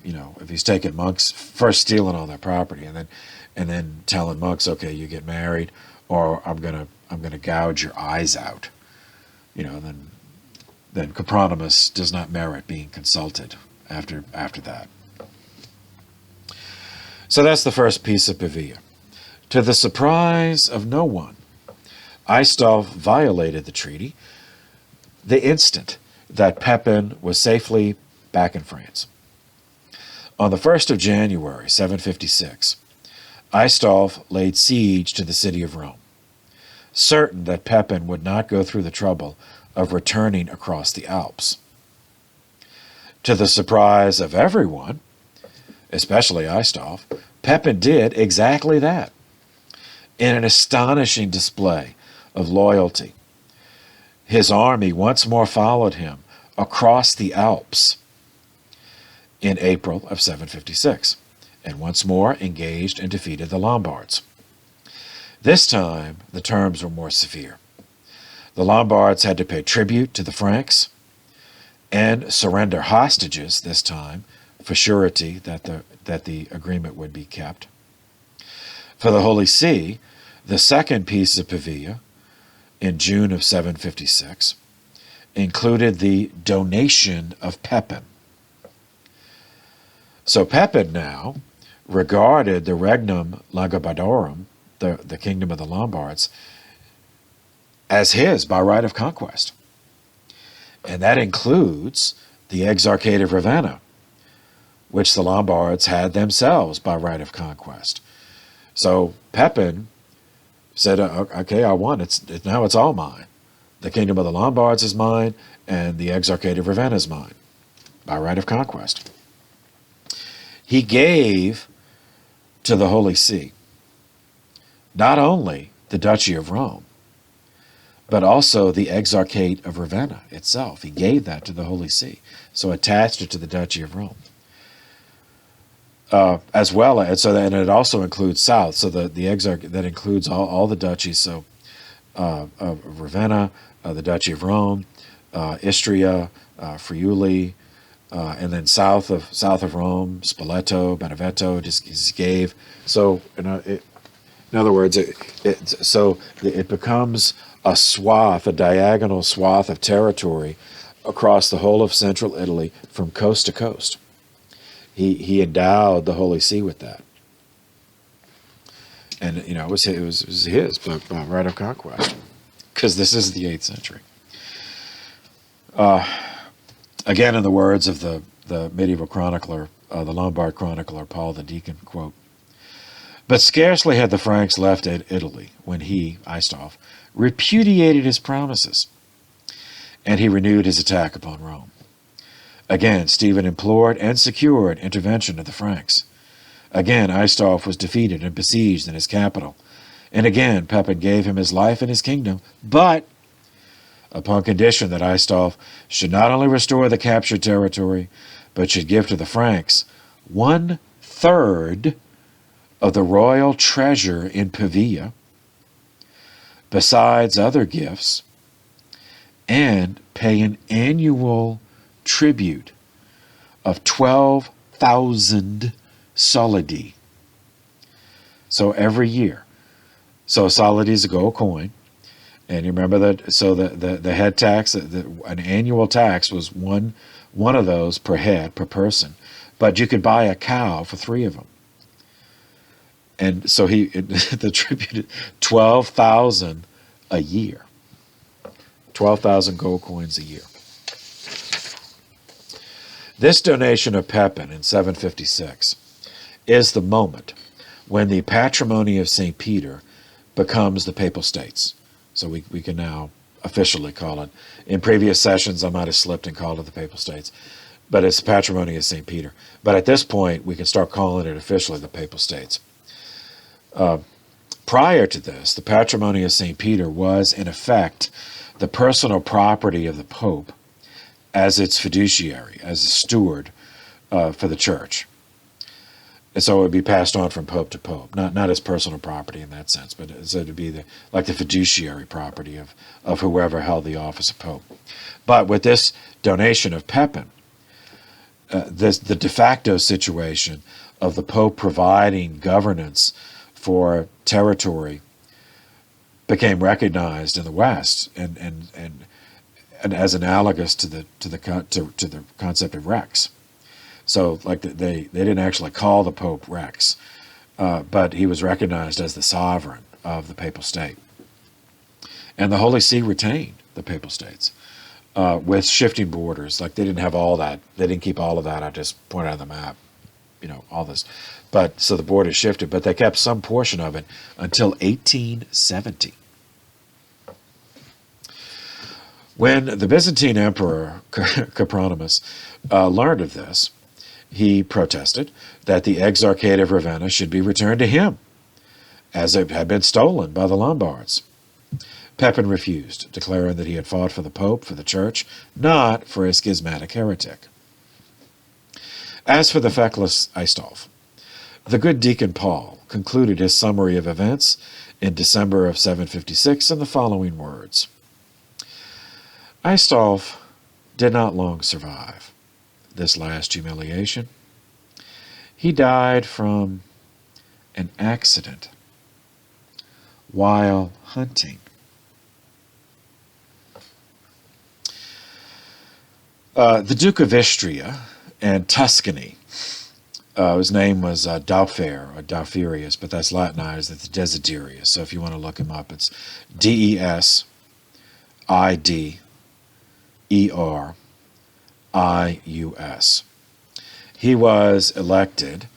he's taking monks, first stealing all their property, and then telling monks, okay, you get married, or I'm gonna gouge your eyes out, then Copronymus does not merit being consulted after that. So that's the first Peace of Pavia. To the surprise of no one, Aistulf violated the treaty the instant that Pepin was safely back in France. On the 1st of January, 756, Aistulf laid siege to the city of Rome, certain that Pepin would not go through the trouble of returning across the Alps. To the surprise of everyone, especially Aistulf, Pepin did exactly that, in an astonishing display of loyalty. His army once more followed him across the Alps in April of 756, and once more engaged and defeated the Lombards. This time, the terms were more severe. The Lombards had to pay tribute to the Franks and surrender hostages this time for surety that the agreement would be kept. For the Holy See, the second Peace of Pavia in June of 756 included the donation of Pepin. So Pepin now regarded the Regnum Langobardorum, the kingdom of the Lombards, as his by right of conquest. And that includes the Exarchate of Ravenna, which the Lombards had themselves by right of conquest. So Pepin said, okay, I won. Now it's all mine. The kingdom of the Lombards is mine, and the Exarchate of Ravenna is mine, by right of conquest. He gave to the Holy See not only the Duchy of Rome, but also the Exarchate of Ravenna itself. He gave that to the Holy See, so attached it to the Duchy of Rome. As well as, and it also includes South, so the Exarch, that includes all the duchies, so of Ravenna, the Duchy of Rome, Istria, Friuli, and then south of Rome, Spoleto, Benevento, just gave. So in other words, it becomes a swath, a diagonal swath of territory across the whole of central Italy from coast to coast. He endowed the Holy See with that, and it was his by right of conquest, because this is the 8th century. Again, in the words of the medieval chronicler, the Lombard chronicler Paul the Deacon, quote, "But scarcely had the Franks left Italy when he, Aistulf, repudiated his promises, and he renewed his attack upon Rome. Again, Stephen implored and secured intervention of the Franks. Again, Aistulf was defeated and besieged in his capital, And again, Pepin gave him his life and his kingdom, but upon condition that Aistulf should not only restore the captured territory, but should give to the Franks 1/3 of the royal treasure in Pavia, besides other gifts, and pay an annual tribute of 12,000 solidi. So every year. So a solidi is a gold coin. And you remember that, so the head tax, an annual tax was one of those per head, per person. But you could buy a cow for 3 of them. And so the tribute, 12,000 a year. 12,000 gold coins a year. This donation of Pepin in 756 is the moment when the patrimony of St. Peter becomes the Papal States. So we can now officially call it. In previous sessions, I might have slipped and called it the Papal States, but it's the patrimony of St. Peter. But at this point, we can start calling it officially the Papal States. Prior to this, the patrimony of St. Peter was, in effect, the personal property of the Pope as its fiduciary, as a steward for the Church. And so it would be passed on from Pope to Pope, not as personal property in that sense, but so to be like the fiduciary property of whoever held the office of Pope. But with this donation of Pepin, the de facto situation of the Pope providing governance for territory became recognized in the West, and as analogous to the concept of Rex. So, like they didn't actually call the Pope Rex, but he was recognized as the sovereign of the Papal State, and the Holy See retained the Papal States with shifting borders. Like they didn't have all that; they didn't keep all of that. I just pointed out on the map, all this. But so the borders shifted, but they kept some portion of it until 1870. When the Byzantine Emperor Copronymus learned of this, he protested that the Exarchate of Ravenna should be returned to him, as it had been stolen by the Lombards. Pepin refused, declaring that he had fought for the Pope, for the Church, not for a schismatic heretic. As for the feckless Aistulf, the good Deacon Paul concluded his summary of events in December of 756 in the following words. Aistulf did not long survive this last humiliation. He died from an accident while hunting. The Duke of Istria and Tuscany, his name was Daupher or Daupherius, but that's Latinized as Desiderius. So if you want to look him up, it's Desiderius. He was elected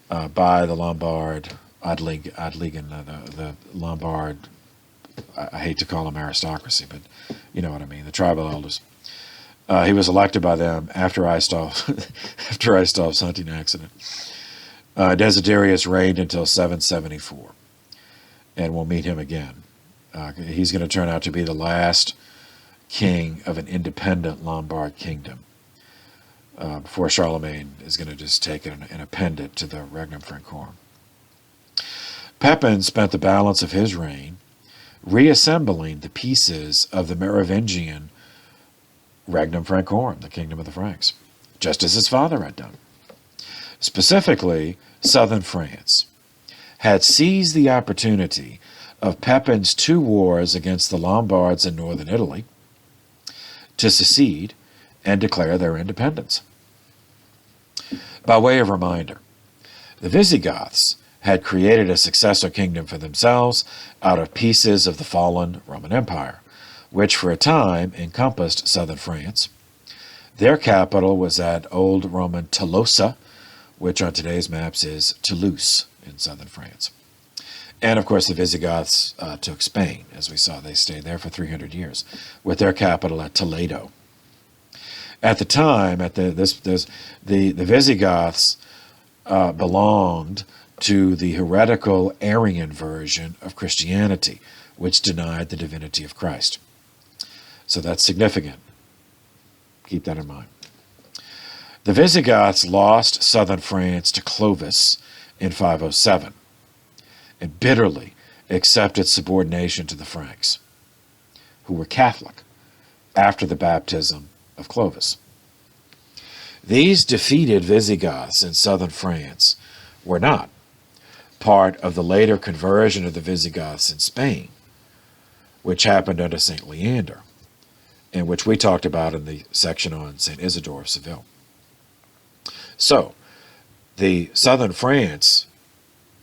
by the Lombard Adligen, the Lombard, I hate to call them aristocracy, but you know what I mean, the tribal elders. He was elected by them after Aistulf's hunting accident. Desiderius reigned until 774, and we'll meet him again. He's going to turn out to be the last king of an independent Lombard kingdom before Charlemagne is going to just take it and append it to the Regnum Francorum. Pepin spent the balance of his reign reassembling the pieces of the Merovingian Regnum Francorum, the kingdom of the Franks, just as his father had done. Specifically, southern France had seized the opportunity of Pepin's 2 wars against the Lombards in northern Italy to secede and declare their independence. By way of reminder, the Visigoths had created a successor kingdom for themselves out of pieces of the fallen Roman Empire, which for a time encompassed southern France. Their capital was at Old Roman Tolosa, which on today's maps is Toulouse in southern France. And of course the Visigoths took Spain. As we saw, they stayed there for 300 years, with their capital at Toledo. At the time, the Visigoths belonged to the heretical Arian version of Christianity, which denied the divinity of Christ. So that's significant. Keep that in mind. The Visigoths lost southern France to Clovis in 507 and bitterly accepted subordination to the Franks, who were Catholic after the baptism of Clovis. These defeated Visigoths in southern France were not part of the later conversion of the Visigoths in Spain, which happened under St. Leander, and which we talked about in the section on St. Isidore of Seville. So, the southern France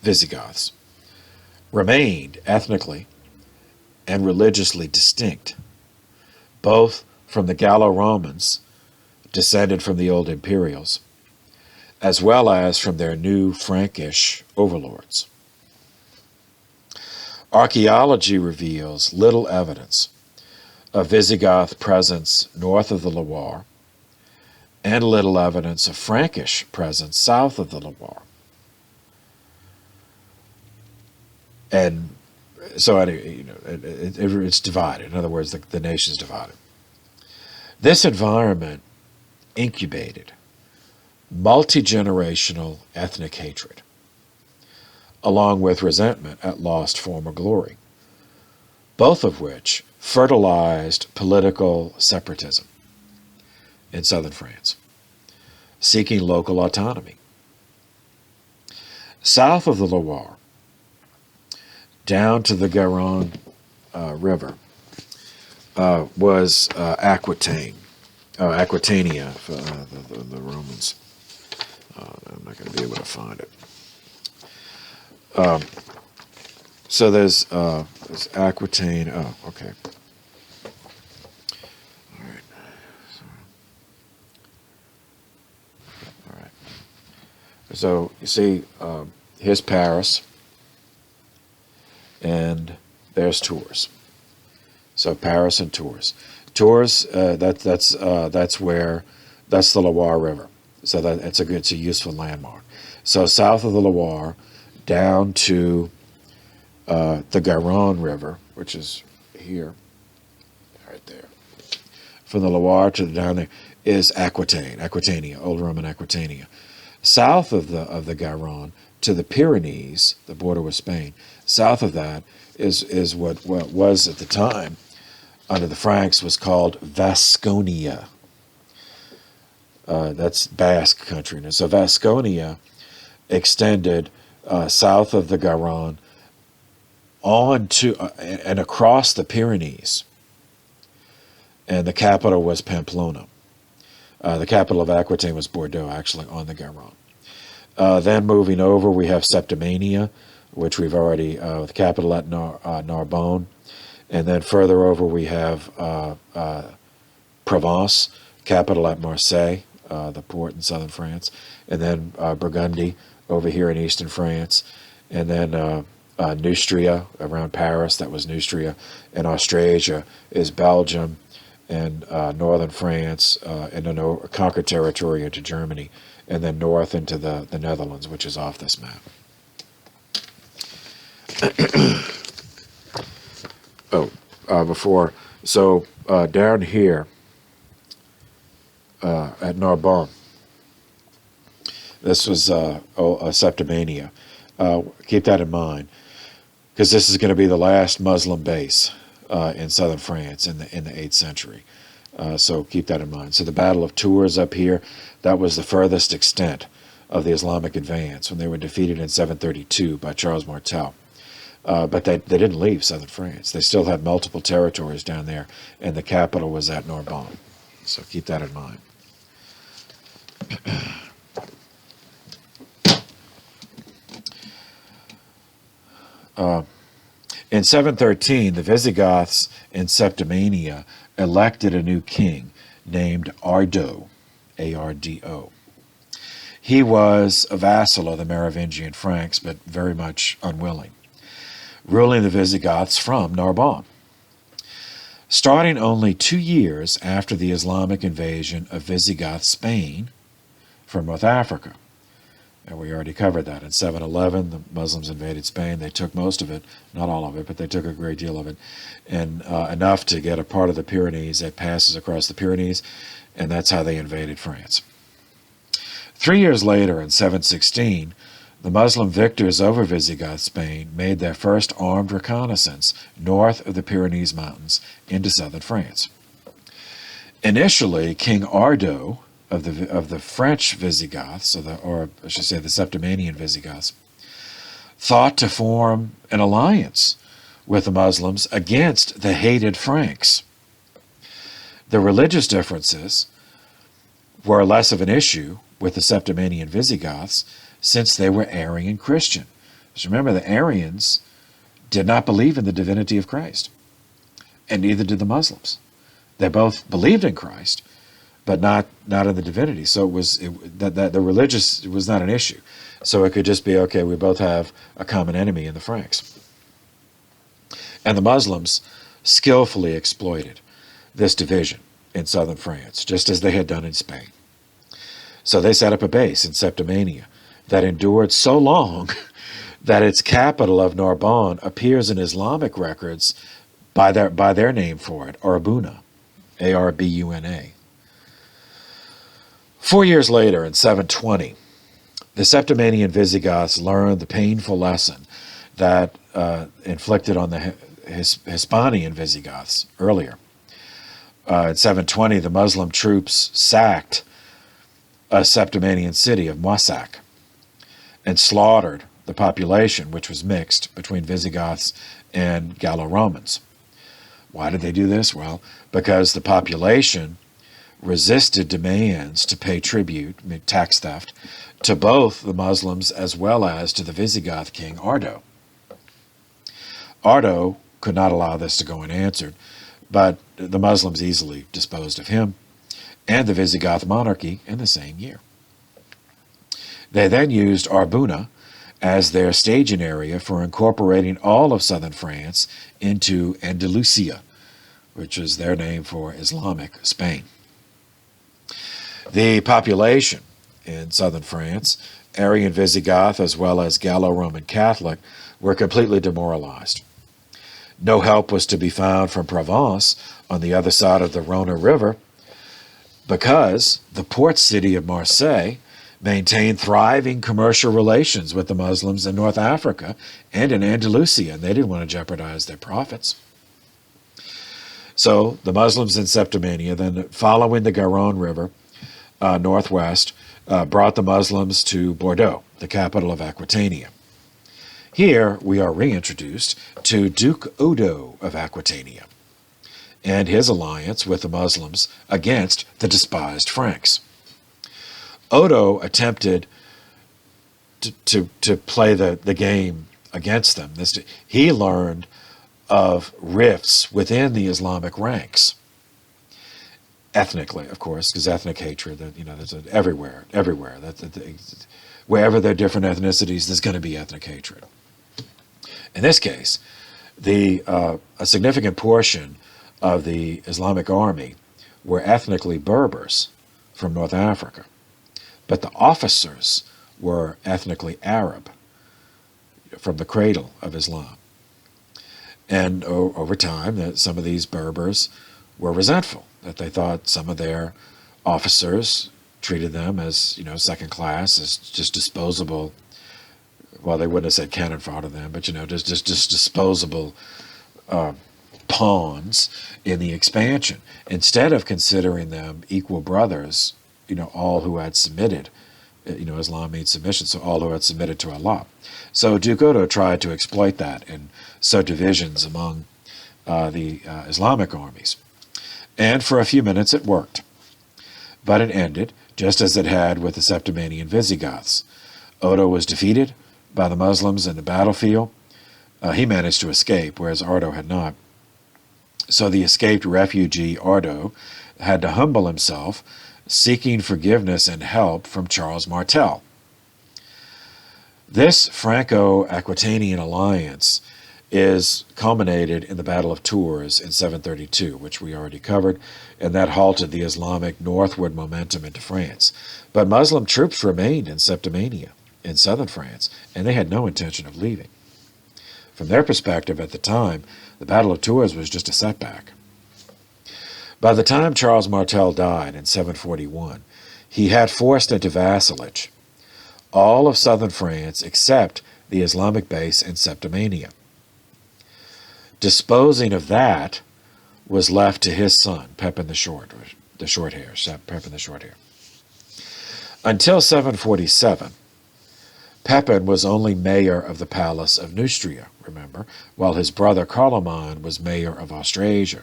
Visigoths remained ethnically and religiously distinct, both from the Gallo-Romans, descended from the old imperials, as well as from their new Frankish overlords. Archaeology reveals little evidence of Visigoth presence north of the Loire, and little evidence of Frankish presence south of the Loire. And so it's divided. In other words, the nation's divided. This environment incubated multi-generational ethnic hatred, along with resentment at lost former glory, both of which fertilized political separatism in southern France, seeking local autonomy. South of the Loire, down to the Garonne River, was Aquitania for the Romans. I'm not going to be able to find it. So there's Aquitaine. Oh, okay. All right. All right. So you see, here's Paris, and there's Tours. So Paris and Tours. Tours, that's the Loire River. So it's a useful landmark. So south of the Loire, down to the Garonne River, which is here, right there. From the Loire to down there is Aquitania, Old Roman Aquitania. South of the Garonne to the Pyrenees, the border with Spain. South of that is what was at the time under the Franks was called Vasconia. That's Basque country. And so Vasconia extended south of the Garonne on to and across the Pyrenees. And the capital was Pamplona. The capital of Aquitaine was Bordeaux, actually, on the Garonne. Then moving over, we have Septimania, which we've already, the capital at Narbonne. And then further over, we have Provence, capital at Marseille, the port in southern France. And then Burgundy over here in eastern France. And then Neustria around Paris, that was Neustria. And Austrasia is Belgium and northern France, and then conquered territory into Germany. And then north into the Netherlands, which is off this map. Down here at Narbonne, this was Septimania. Keep that in mind, because this is going to be the last Muslim base in southern France in the 8th century. So keep that in mind. So the Battle of Tours up here, that was the furthest extent of the Islamic advance when they were defeated in 732 by Charles Martel. But they didn't leave southern France. They still had multiple territories down there, and the capital was at Narbonne. So keep that in mind. In 713, the Visigoths in Septimania elected a new king named Ardo, A-R-D-O. He was a vassal of the Merovingian Franks, but very much unwilling, ruling the Visigoths from Narbonne. Starting only 2 years after the Islamic invasion of Visigoth Spain from North Africa, And we already covered that. In 711, the Muslims invaded Spain. They took most of it, not all of it, but they took a great deal of it, and enough to get a part of the Pyrenees that passes across the Pyrenees, and that's how they invaded France. 3 years later, in 716, the Muslim victors over Visigoth Spain made their first armed reconnaissance north of the Pyrenees Mountains into southern France. Initially, King Ardo of the French Visigoths, or I should say the Septimanian Visigoths, thought to form an alliance with the Muslims against the hated Franks. The religious differences were less of an issue with the Septimanian Visigoths since they were Arian Christian. Just remember, the Arians did not believe in the divinity of Christ, and neither did the Muslims. They both believed in Christ, but not in the divinity. So that the religious was not an issue. So it could just be, okay, we both have a common enemy in the Franks. And the Muslims skillfully exploited this division in southern France, just as they had done in Spain. So they set up a base in Septimania that endured so long that its capital of Narbonne appears in Islamic records by their name for it, Arbuna, Arbuna. 4 years later, in 720, the Septimanian Visigoths learned the painful lesson that inflicted on the Hispanian Visigoths earlier. In 720, the Muslim troops sacked a Septimanian city of Moissac and slaughtered the population, which was mixed between Visigoths and Gallo-Romans. Why did they do this? Well, because the population resisted demands to pay tribute, tax theft, to both the Muslims as well as to the Visigoth king Ardo. Ardo could not allow this to go unanswered, but the Muslims easily disposed of him and the Visigoth monarchy in the same year. They then used Arbuna as their staging area for incorporating all of southern France into Andalusia, which is their name for Islamic Spain. The population in southern France, Arian Visigoth as well as Gallo-Roman Catholic, were completely demoralized. No help was to be found from Provence on the other side of the Rhone River because the port city of Marseille maintained thriving commercial relations with the Muslims in North Africa and in Andalusia, and they didn't want to jeopardize their profits. So the Muslims in Septimania, then following the Garonne River northwest, brought the Muslims to Bordeaux, the capital of Aquitania. Here we are reintroduced to Duke Odo of Aquitania and his alliance with the Muslims against the despised Franks. Odo attempted to play the game against them. He learned of rifts within the Islamic ranks, ethnically, of course, because ethnic hatred, there's everywhere. Wherever there are different ethnicities, there's going to be ethnic hatred. In this case, a significant portion of the Islamic army were ethnically Berbers from North Africa, but the officers were ethnically Arab from the cradle of Islam. And over time, some of these Berbers were resentful, that they thought some of their officers treated them as, second class, as just disposable. Well, they wouldn't have said cannon fodder them, but, just disposable pawns in the expansion, instead of considering them equal brothers, all who had submitted. Islam means submission, so all who had submitted to Allah. So Duke Odo tried to exploit that and sow divisions among the Islamic armies. And for a few minutes it worked. But it ended, just as it had with the Septimanian Visigoths. Odo was defeated by the Muslims in the battlefield. He managed to escape, whereas Ardo had not. So the escaped refugee Ardo had to humble himself, seeking forgiveness and help from Charles Martel. This Franco-Aquitanian alliance is culminated in the Battle of Tours in 732, which we already covered, and that halted the Islamic northward momentum into France. But Muslim troops remained in Septimania. in southern France, and they had no intention of leaving. From their perspective at the time, the Battle of Tours was just a setback. By the time Charles Martel died in 741, he had forced into vassalage all of southern France except the Islamic base in Septimania. Disposing of that was left to his son, Pepin the Short Hair. Until 747, Pepin was only mayor of the Palace of Neustria, remember, while his brother Carloman was mayor of Austrasia.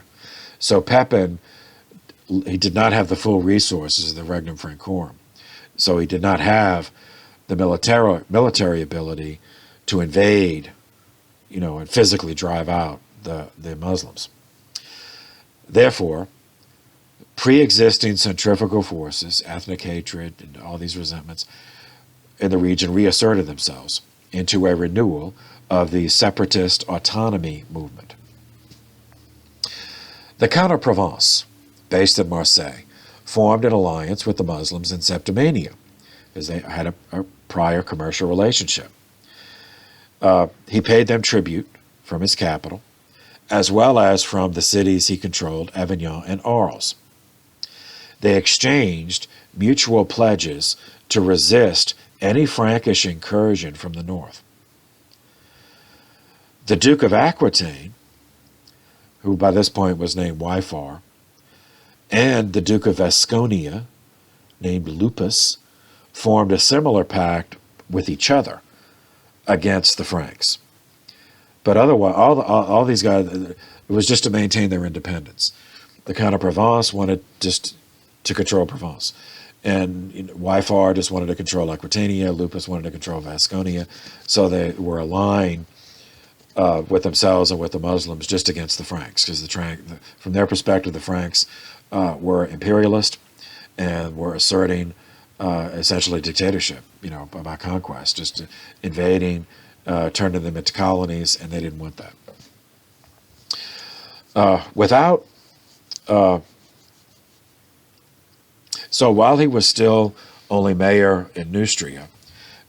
So Pepin, he did not have the full resources of the Regnum Francorum. So he did not have the military ability to invade, and physically drive out the Muslims. Therefore, pre-existing centrifugal forces, ethnic hatred, and all these resentments in the region reasserted themselves into a renewal of the separatist autonomy movement. The Count of Provence, based in Marseille, formed an alliance with the Muslims in Septimania, because they had a prior commercial relationship. He paid them tribute from his capital, as well as from the cities he controlled, Avignon and Arles. They exchanged mutual pledges to resist any Frankish incursion from the north. The Duke of Aquitaine, who by this point was named Wyfar, and the Duke of Vasconia, named Lupus, formed a similar pact with each other against the Franks. But otherwise, all these guys, it was just to maintain their independence. The Count of Provence wanted just to control Provence. And Wyfar just wanted to control Aquitania. Lupus wanted to control Vasconia. So they were aligned with themselves and with the Muslims just against the Franks. Because from their perspective, the Franks were imperialist and were asserting essentially dictatorship, by conquest, just invading, turning them into colonies, and they didn't want that. So while he was still only mayor in Neustria,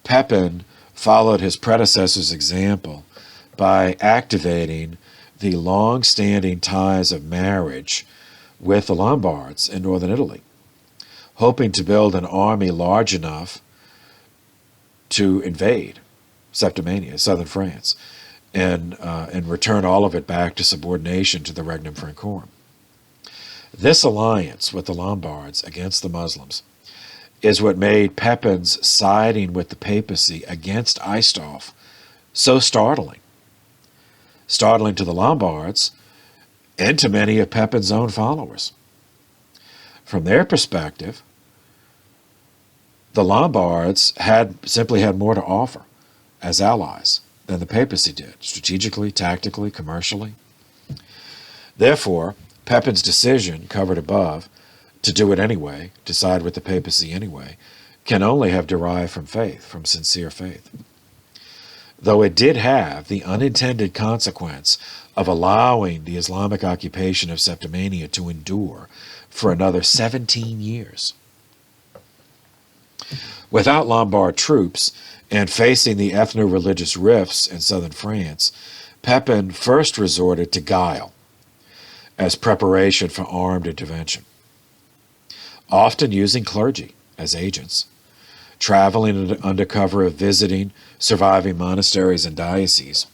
Pepin followed his predecessor's example by activating the long-standing ties of marriage with the Lombards in northern Italy, hoping to build an army large enough to invade Septimania, southern France, and return all of it back to subordination to the Regnum Francorum. This alliance with the Lombards against the Muslims is what made Pepin's siding with the papacy against Aistulf so startling. Startling to the Lombards and to many of Pepin's own followers. From their perspective, the Lombards simply had more to offer as allies than the papacy did, strategically, tactically, commercially. Therefore, Pepin's decision, covered above, to do it anyway, to side with the papacy anyway, can only have derived from faith, from sincere faith. Though it did have the unintended consequence of allowing the Islamic occupation of Septimania to endure for another 17 years. Without Lombard troops and facing the ethno-religious rifts in southern France, Pepin first resorted to guile as preparation for armed intervention, often using clergy as agents, traveling under cover of visiting surviving monasteries and dioceses.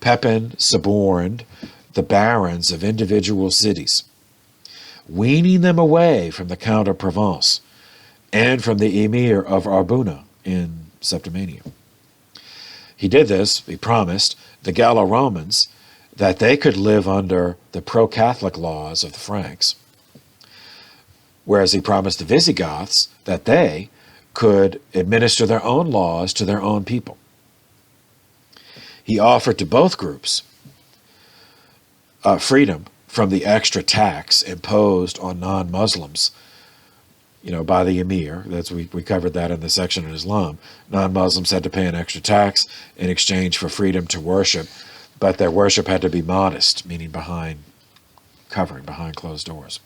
Pepin suborned the barons of individual cities, weaning them away from the Count of Provence and from the Emir of Arbuna in Septimania. He did this, he promised, the Gallo-Romans that they could live under the pro-Catholic laws of the Franks, whereas he promised the Visigoths that they could administer their own laws to their own people. He offered to both groups freedom from the extra tax imposed on non-Muslims, by the Emir. We covered that in the section on Islam. Non-Muslims had to pay an extra tax in exchange for freedom to worship, but their worship had to be modest, meaning behind closed doors.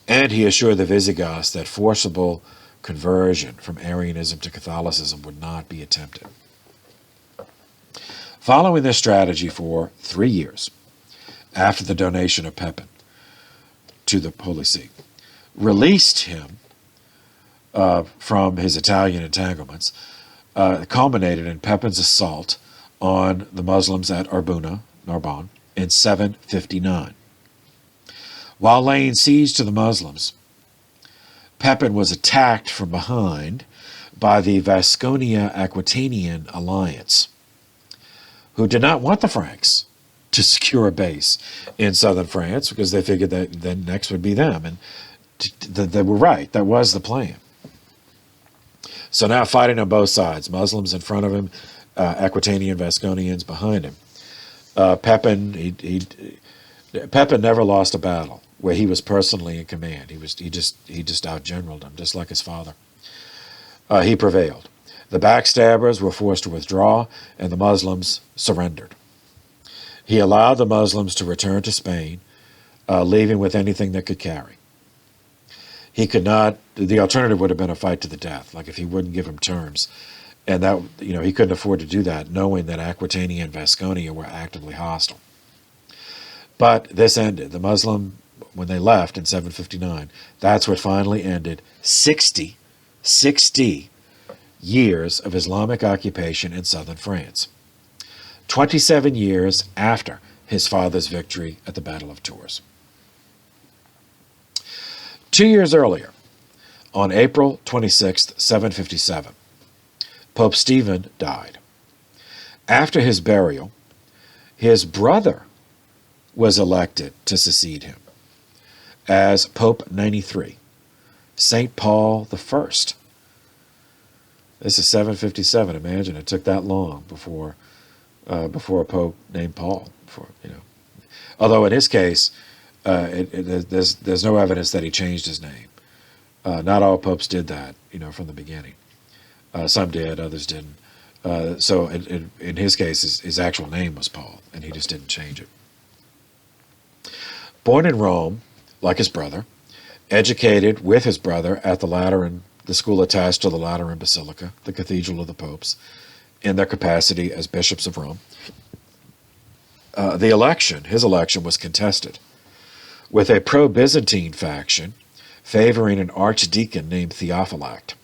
And he assured the Visigoths that forcible conversion from Arianism to Catholicism would not be attempted. Following this strategy for 3 years, after the donation of Pepin to the Holy See, released him from his Italian entanglements, culminated in Pepin's assault on the Muslims at Narbonne, in 759. While laying siege to the Muslims, Pepin was attacked from behind by the Vasconia-Aquitanian alliance, who did not want the Franks to secure a base in southern France because they figured that then next would be them. And they were right. That was the plan. So now fighting on both sides, Muslims in front of him, Aquitanian Vasconians behind him. Pepin never lost a battle where he was personally in command. He just outgeneraled him, just like his father. He prevailed. The backstabbers were forced to withdraw, and the Muslims surrendered. He allowed the Muslims to return to Spain, leaving with anything that could carry. He could not. The alternative would have been a fight to the death, like if he wouldn't give him terms, and that he couldn't afford to do that, knowing that Aquitania and Vasconia were actively hostile. But this ended. The Muslim, when they left in 759, that's what finally ended 60 years of Islamic occupation in southern France. 27 years after his father's victory at the Battle of Tours. 2 years earlier, on April 26, 757, Pope Stephen died. After his burial, his brother was elected to succeed him as Pope 93, St. Paul I. This is 757. Imagine it took that long before a pope named Paul. Although in his case, there's no evidence that he changed his name. Not all popes did that, from the beginning. Some did, others didn't. So in his case, his actual name was Paul, and he just didn't change it. Born in Rome, like his brother, educated with his brother at the school attached to the Lateran Basilica, the Cathedral of the Popes, in their capacity as bishops of Rome. His election was contested, with a pro-Byzantine faction favoring an archdeacon named Theophylact.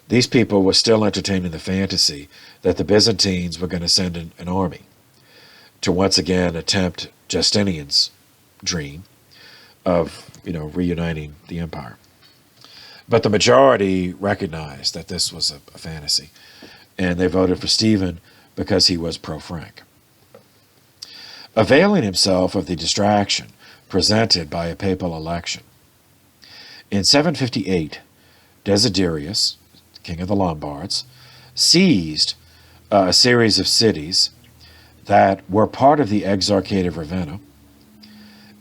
These people were still entertaining the fantasy that the Byzantines were going to send an army to once again attempt Justinian's dream of, reuniting the empire. But the majority recognized that this was a fantasy, and they voted for Stephen because he was pro-Frank. Availing himself of the distraction presented by a papal election, in 758, Desiderius, king of the Lombards, seized a series of cities that were part of the Exarchate of Ravenna,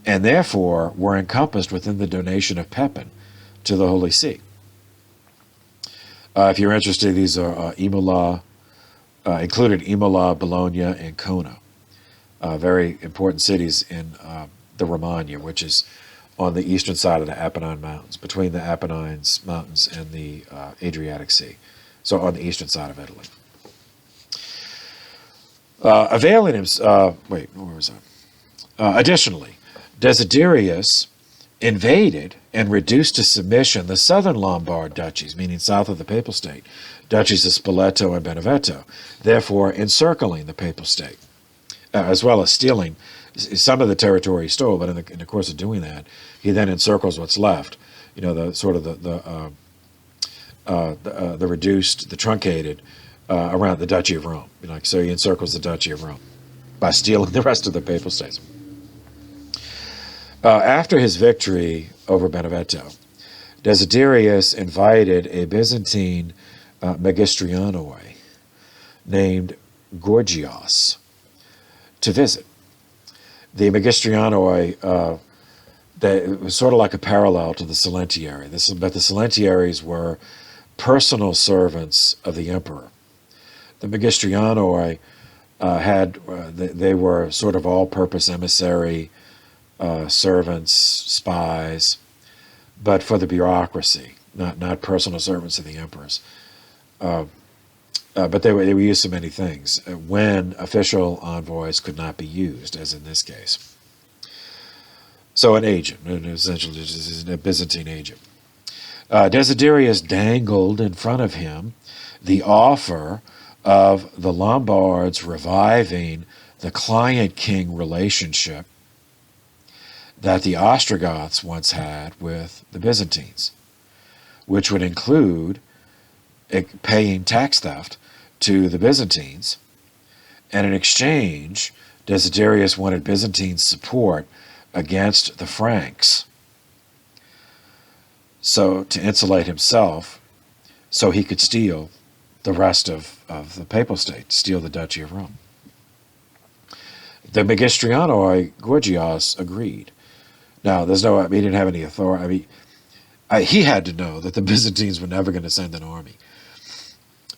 and therefore were encompassed within the donation of Pepin to the Holy See. If you're interested, these are included Imola, Bologna, and Kona, very important cities in the Romagna, which is on the eastern side of the Apennine Mountains, between the Apennines Mountains and the Adriatic Sea, so on the eastern side of Italy. Additionally, Desiderius invaded and reduced to submission the southern Lombard duchies, meaning south of the Papal State, duchies of Spoleto and Benevento, therefore encircling the Papal State, as well as stealing some of the territory he stole. But in the course of doing that, he then encircles what's left, the reduced, the truncated around the Duchy of Rome. So he encircles the Duchy of Rome by stealing the rest of the Papal States. After his victory over Benevento, Desiderius invited a Byzantine magistrianoi named Gorgias to visit. The magistrianoi, it was sort of like a parallel to the silentiary, but the silentiaries were personal servants of the emperor. The magistrianoi they were sort of all-purpose emissary servants, spies, but for the bureaucracy, not personal servants of the emperors. But they were used to many things when official envoys could not be used, as in this case. So an agent, essentially a Byzantine agent. Desiderius dangled in front of him the offer of the Lombards reviving the client-king relationship that the Ostrogoths once had with the Byzantines, which would include paying tax theft to the Byzantines, and in exchange, Desiderius wanted Byzantine support against the Franks, so to insulate himself, so he could steal the rest of the papal state, steal the Duchy of Rome. The Magistrianoi Gorgias agreed. Now, he didn't have any authority. He had to know that the Byzantines were never going to send an army.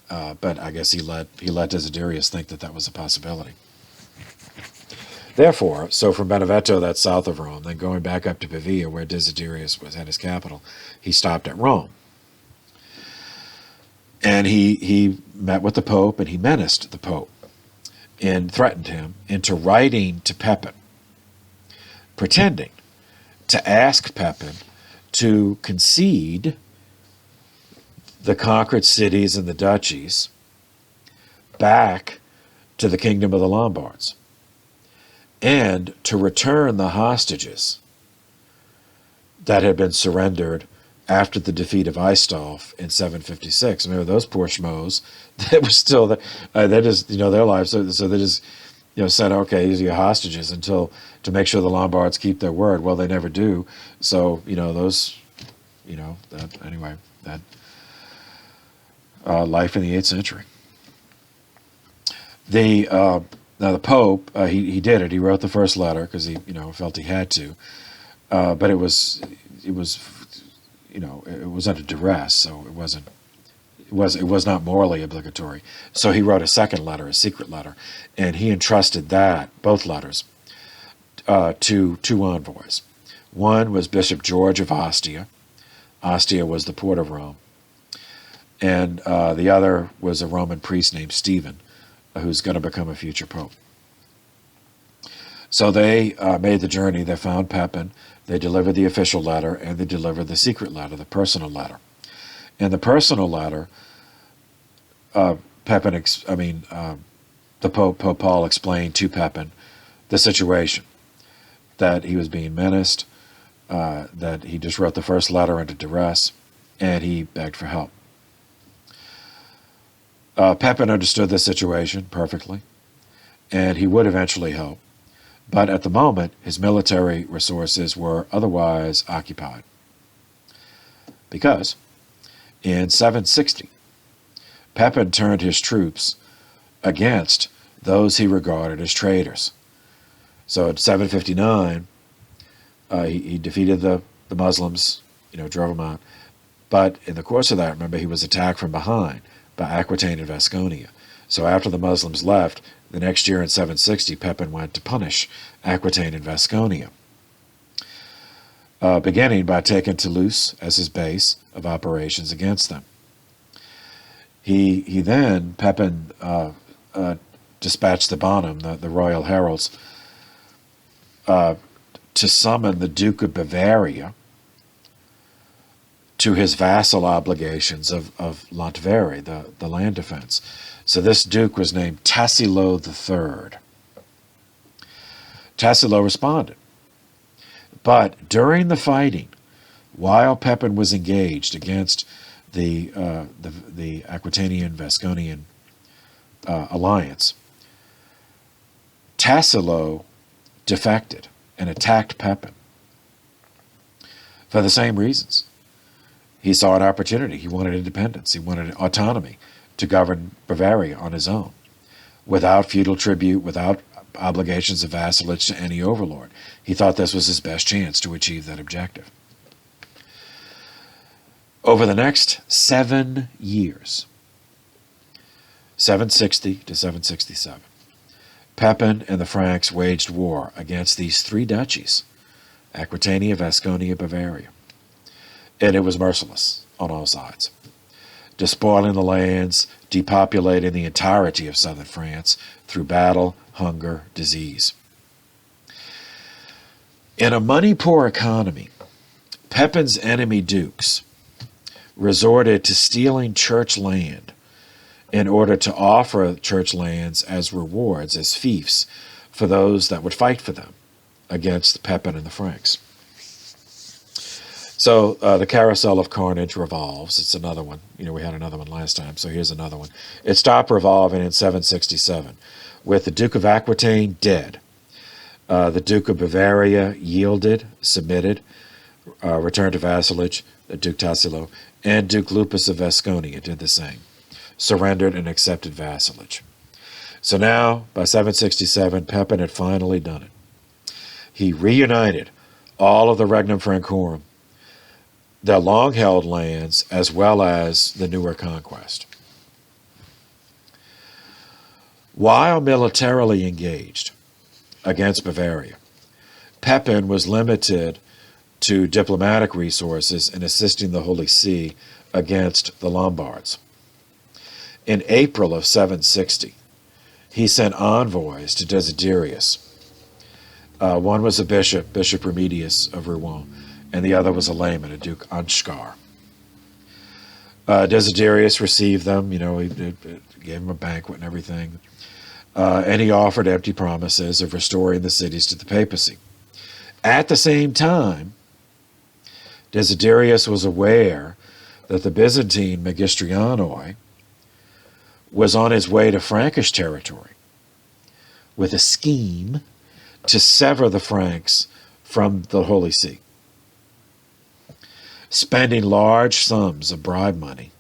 But I guess he let Desiderius think that was a possibility. Therefore, so from Benevento, that's south of Rome, then going back up to Pavia, where Desiderius had his capital, he stopped at Rome. And he met with the Pope, and he menaced the Pope and threatened him into writing to Pepin, pretending to ask Pepin to concede the conquered cities and the duchies back to the kingdom of the Lombards, and to return the hostages that had been surrendered after the defeat of Aistulf in 756. Remember those poor schmoes that were still there. They just, their lives. So they just, said, okay, these are your hostages to make sure the Lombards keep their word. Well, they never do. So, life in the 8th century. Now the Pope, he did it. He wrote the first letter because he, felt he had to. But it was under duress, so it was not morally obligatory. So he wrote a second letter, a secret letter, and he entrusted both letters, to two envoys. One was Bishop George of Ostia. Ostia was the port of Rome. And the other was a Roman priest named Stephen, who's going to become a future pope. So they made the journey. They found Pepin. They delivered the official letter, and they delivered the secret letter, the personal letter. In the personal letter, the Pope Paul explained to Pepin the situation, that he was being menaced, that he just wrote the first letter under duress, and he begged for help. Pepin understood the situation perfectly, and he would eventually help. But at the moment, his military resources were otherwise occupied. Because in 760, Pepin turned his troops against those he regarded as traitors. So in 759, he defeated the Muslims, drove them out. But in the course of that, remember, he was attacked from behind by Aquitaine and Vasconia. So after the Muslims left, the next year in 760, Pepin went to punish Aquitaine and Vasconia, beginning by taking Toulouse as his base of operations against them. Pepin dispatched the Bonum, the royal heralds, to summon the Duke of Bavaria to his vassal obligations of Metairie, the land defense. So this duke was named Tassilo III. Tassilo responded. But during the fighting, while Pepin was engaged against the Aquitanian-Vasconian alliance, Tassilo defected and attacked Pepin for the same reasons. He saw an opportunity. He wanted independence. He wanted autonomy to govern Bavaria on his own, without feudal tribute, without obligations of vassalage to any overlord. He thought this was his best chance to achieve that objective. Over the next 7 years, 760 to 767, Pepin and the Franks waged war against these three duchies, Aquitania, Vasconia, Bavaria. And it was merciless. on all sides, despoiling the lands, depopulating the entirety of southern France through battle, hunger, disease. In a money-poor economy, Pepin's enemy dukes resorted to stealing church land in order to offer church lands as rewards, as fiefs, for those that would fight for them against Pepin and the Franks. So the carousel of carnage revolves. It's another one. We had another one last time, so here's another one. It stopped revolving in 767, with the Duke of Aquitaine dead. The Duke of Bavaria yielded, submitted, returned to vassalage, Duke Tassilo, and Duke Lupus of Vasconia did the same, surrendered and accepted vassalage. So now, by 767, Pepin had finally done it. He reunited all of the Regnum Francorum, their long-held lands, as well as the newer conquest. While militarily engaged against Bavaria, Pepin was limited to diplomatic resources in assisting the Holy See against the Lombards. In April of 760, he sent envoys to Desiderius. One was a bishop, Bishop Remedius of Rouen, and the other was a layman, a Duke Ansgar. Desiderius received them, he gave them a banquet and everything, and he offered empty promises of restoring the cities to the papacy. At the same time, Desiderius was aware that the Byzantine Magistrianoi was on his way to Frankish territory with a scheme to sever the Franks from the Holy See. Spending large sums of bribe money,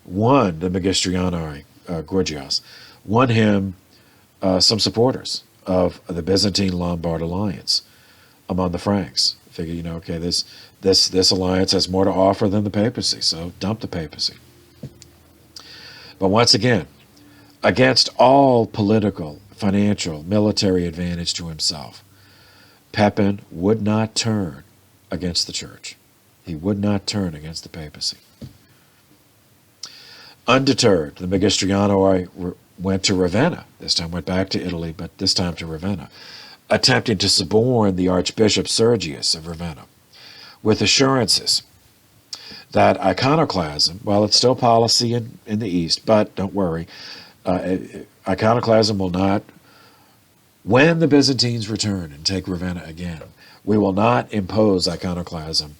the Magistrianoi, Gorgias, won him some supporters of the Byzantine-Lombard alliance among the Franks. Figure, okay, this alliance has more to offer than the papacy, so dump the papacy. But once again, against all political, financial, military advantage to himself, Pepin would not turn against the church. He would not turn against the papacy. Undeterred, the Magistrianoi went to Ravenna. This time went back to Italy, but this time to Ravenna, attempting to suborn the Archbishop Sergius of Ravenna with assurances that iconoclasm, while it's still policy in the East, but don't worry, iconoclasm will not, when the Byzantines return and take Ravenna again, we will not impose iconoclasm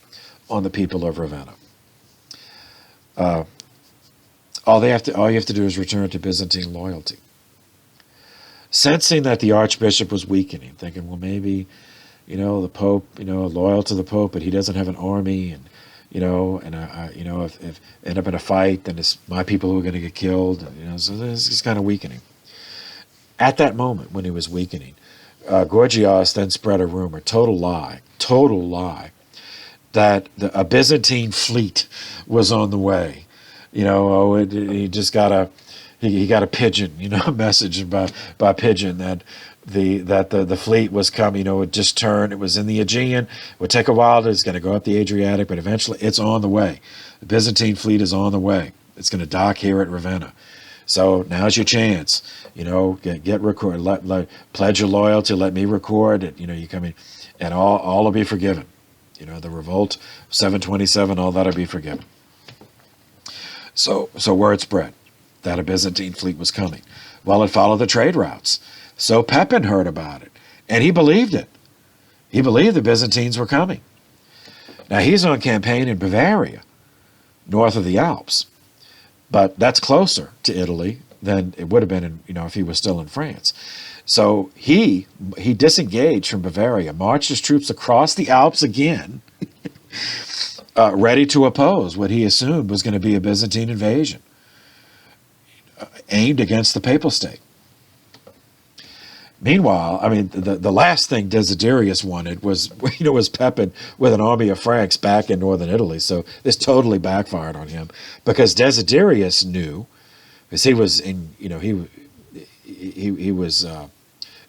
on the people of Ravenna. All you have to do is return to Byzantine loyalty. Sensing that the Archbishop was weakening, thinking, well, maybe, the Pope, loyal to the Pope, but he doesn't have an army, and if end up in a fight, then it's my people who are going to get killed. So this is kind of weakening. At that moment, when he was weakening, Gorgias then spread a rumor, total lie, that a Byzantine fleet was on the way. He just got he got a pigeon, a message by pigeon that the fleet was coming. It would just turn. It was in the Aegean. It would take a while. It's going to go up the Adriatic, but eventually it's on the way. The Byzantine fleet is on the way. It's going to dock here at Ravenna. So now's your chance. Get record. Pledge your loyalty. Let me record it. You come in, and all will be forgiven. The revolt, 727, all that'll be forgiven. So word spread that a Byzantine fleet was coming. Well, it followed the trade routes. So Pepin heard about it, and he believed it. He believed the Byzantines were coming. Now, he's on campaign in Bavaria, north of the Alps, but that's closer to Italy than it would have been, if he was still in France. So he disengaged from Bavaria, marched his troops across the Alps again, ready to oppose what he assumed was going to be a Byzantine invasion, aimed against the papal state. Meanwhile, the last thing Desiderius wanted was Pepin with an army of Franks back in northern Italy. So this totally backfired on him, because Desiderius knew, because he was in, he was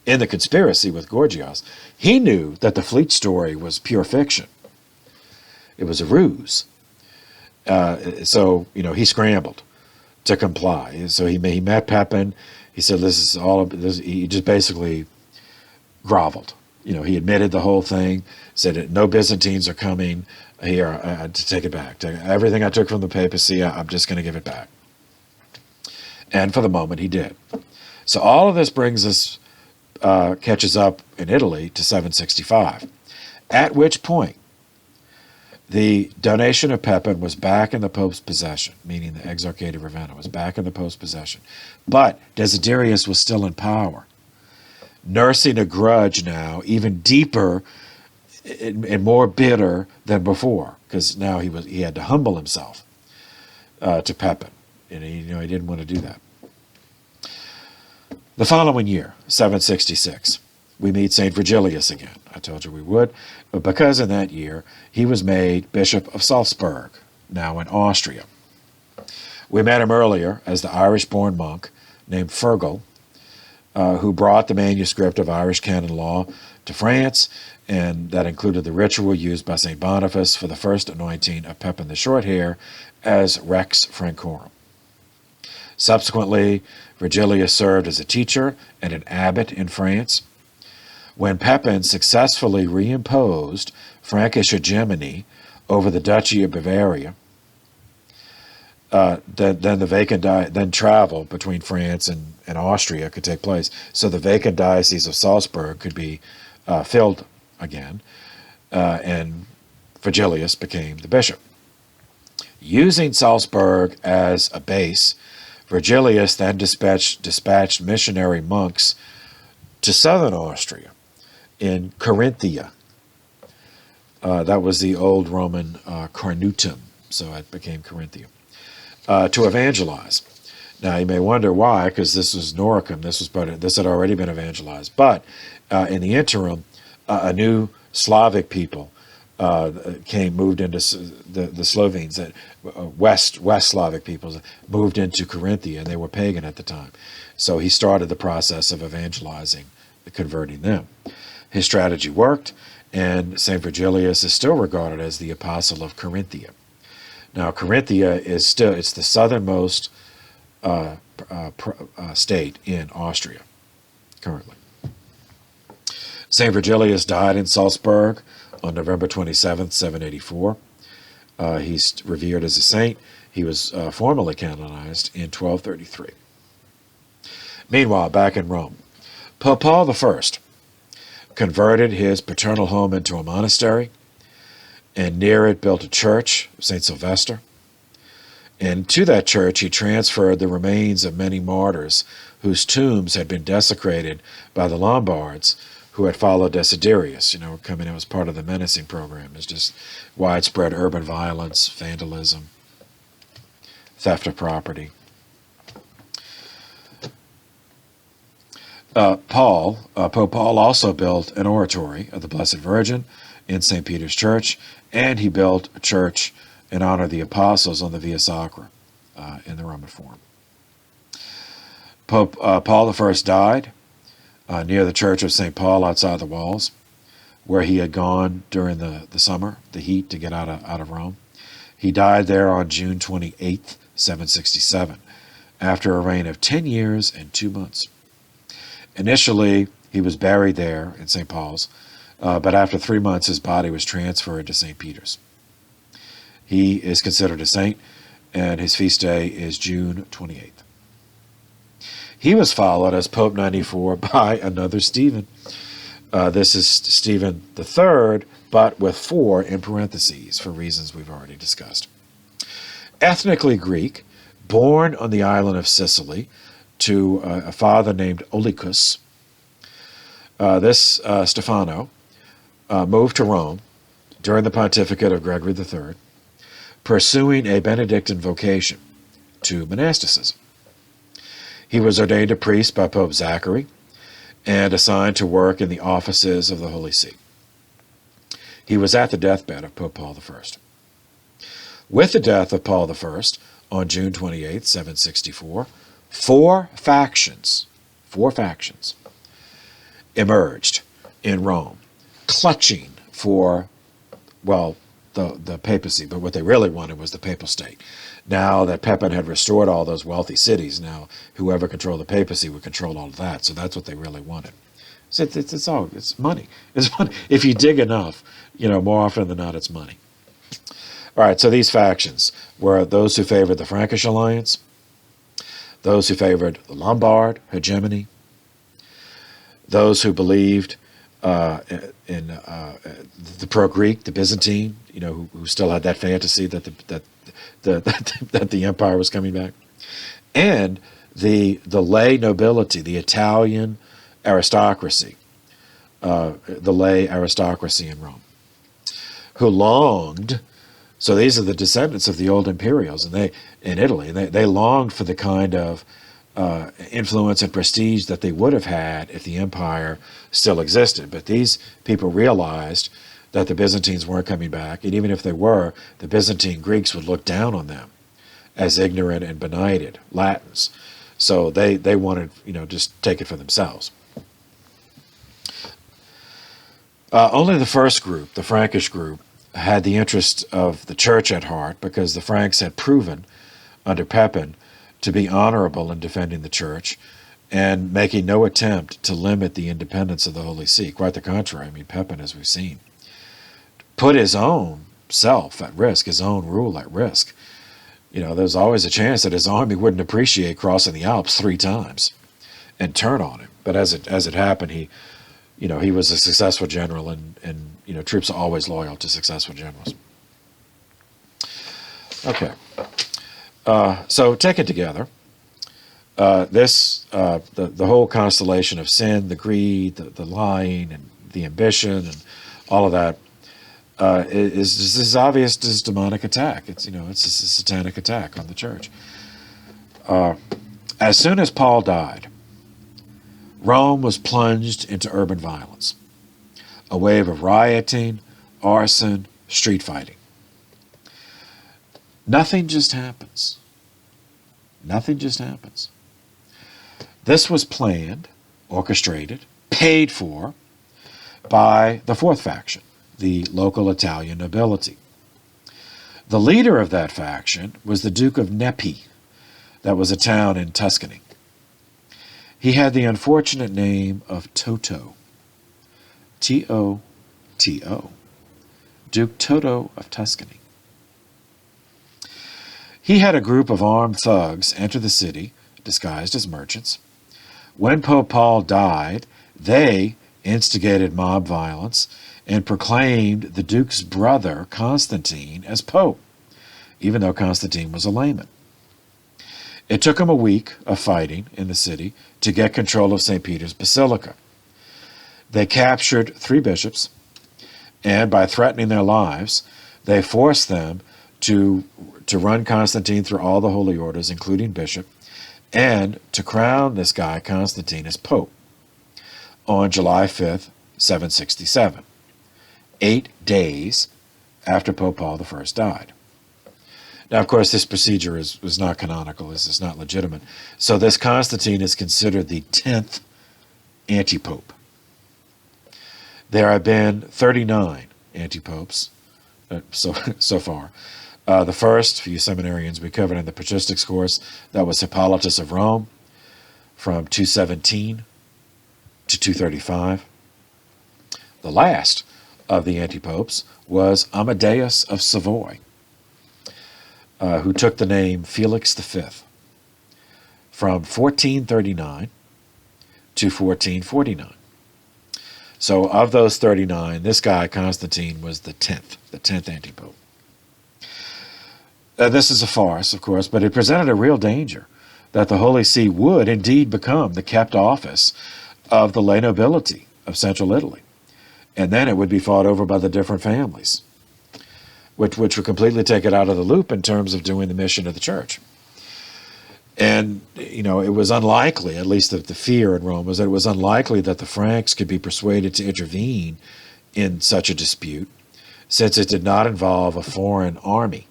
in the conspiracy with Gorgias. He knew that the fleet story was pure fiction. It was a ruse. So he scrambled to comply. So he met Pepin. He said, "This is all." He just basically groveled. He admitted the whole thing. Said that no Byzantines are coming here to take it back. Everything I took from the papacy, I'm just going to give it back. And for the moment, he did. So all of this brings us, catches up in Italy to 765, at which point the donation of Pepin was back in the Pope's possession, meaning the Exarchate of Ravenna was back in the Pope's possession. But Desiderius was still in power, nursing a grudge now, even deeper and more bitter than before, because now he had to humble himself to Pepin, and he didn't want to do that. The following year, 766, we meet St. Virgilius again. I told you we would, but because in that year he was made Bishop of Salzburg, now in Austria. We met him earlier as the Irish-born monk named Fergal, who brought the manuscript of Irish canon law to France, and that included the ritual used by St. Boniface for the first anointing of Pepin the Shorthair as Rex Francorum. Subsequently, Virgilius served as a teacher and an abbot in France. When Pepin successfully reimposed Frankish hegemony over the Duchy of Bavaria, then travel between France and Austria could take place. So the vacant diocese of Salzburg could be filled again, and Virgilius became the bishop. Using Salzburg as a base, Virgilius then dispatched missionary monks to southern Austria, in Carinthia. That was the old Roman Carnutum, so it became Carinthia, to evangelize. Now you may wonder why, because this was Noricum, this had already been evangelized. But in the interim, a new Slavic people moved into the Slovenes, that West Slavic peoples moved into Carinthia, and they were pagan at the time. So he started the process of evangelizing, converting them. His strategy worked, and St. Virgilius is still regarded as the apostle of Carinthia. Now, Carinthia it's the southernmost state in Austria currently. St. Virgilius died in Salzburg on November 27th, 784. He's revered as a saint. He was formally canonized in 1233. Meanwhile, back in Rome, Pope Paul I converted his paternal home into a monastery, and near it built a church, St. Sylvester. And to that church he transferred the remains of many martyrs whose tombs had been desecrated by the Lombards who had followed Desiderius, coming in as part of the menacing program. It's just widespread urban violence, vandalism, theft of property. Pope Paul also built an oratory of the Blessed Virgin in St. Peter's Church, and he built a church in honor of the apostles on the Via Sacra in the Roman Forum. Pope Paul I died near the Church of St. Paul outside the walls, where he had gone during the summer, the heat, to get out of Rome. He died there on June 28th, 767, after a reign of 10 years and 2 months. Initially, he was buried there in St. Paul's, but after 3 months, his body was transferred to St. Peter's. He is considered a saint, and his feast day is June 28th. He was followed as Pope 94 by another Stephen. This is Stephen III, but with 4 in parentheses for reasons we've already discussed. Ethnically Greek, born on the island of Sicily to a father named Olycus, this Stefano moved to Rome during the pontificate of Gregory III, pursuing a Benedictine vocation to monasticism. He was ordained a priest by Pope Zachary and assigned to work in the offices of the Holy See. He was at the deathbed of Pope Paul I. With the death of Paul I on June 28, 764, four factions emerged in Rome, clutching for, the papacy, but what they really wanted was the papal state. Now that Pepin had restored all those wealthy cities, now whoever controlled the papacy would control all of that. So that's what they really wanted. So it's money. It's money. If you dig enough, more often than not, it's money. All right, so these factions were those who favored the Frankish alliance, those who favored the Lombard hegemony, those who believed in the pro-Greek, the Byzantine, who still had that fantasy that that the empire was coming back, and the lay nobility, the Italian aristocracy, the lay aristocracy in Rome, who longed. So these are the descendants of the old imperials, and in Italy, they longed for the kind of influence and prestige that they would have had if the empire still existed. But these people realized that the Byzantines weren't coming back, and even if they were, the Byzantine Greeks would look down on them as ignorant and benighted Latins. So they wanted, just take it for themselves. Only the first group, the Frankish group, had the interest of the church at heart, because the Franks had proven under Pepin to be honorable in defending the church and making no attempt to limit the independence of the Holy See. Quite the contrary. Pepin, as we've seen, put his own self at risk, his own rule at risk. There's always a chance that his army wouldn't appreciate crossing the Alps 3 times and turn on him. But as it happened, he was a successful general, and troops are always loyal to successful generals. Okay. So taken together, the whole constellation of sin, the greed, the lying, and the ambition, and all of that is as obvious as demonic attack. It's a satanic attack on the church. As soon as Paul died, Rome was plunged into urban violence, a wave of rioting, arson, street fighting. Nothing just happens. Nothing just happens. This was planned, orchestrated, paid for by the fourth faction, the local Italian nobility. The leader of that faction was the Duke of Nepi. That was a town in Tuscany. He had the unfortunate name of Toto. T-O-T-O. Duke Toto of Tuscany. He had a group of armed thugs enter the city, disguised as merchants. When Pope Paul died, they instigated mob violence and proclaimed the Duke's brother, Constantine, as Pope, even though Constantine was a layman. It took him a week of fighting in the city to get control of St. Peter's Basilica. They captured 3 bishops, and by threatening their lives, they forced them to run Constantine through all the holy orders, including bishop, and to crown this guy, Constantine, as Pope on July 5th, 767, 8 days after Pope Paul I died. Now, of course, this procedure was not canonical. This is not legitimate. So this Constantine is considered the 10th anti-pope. There have been 39 anti-popes so far. The first, for you seminarians, we covered in the patristics course, that was Hippolytus of Rome from 217 to 235. The last of the anti-popes was Amadeus of Savoy, who took the name Felix V from 1439 to 1449. So of those 39, this guy, Constantine, was the 10th anti-pope. This is a farce, of course, but it presented a real danger that the Holy See would indeed become the kept office of the lay nobility of central Italy. And then it would be fought over by the different families, which would completely take it out of the loop in terms of doing the mission of the church. And, it was unlikely, at least the fear in Rome was that it was unlikely that the Franks could be persuaded to intervene in such a dispute, since it did not involve a foreign army.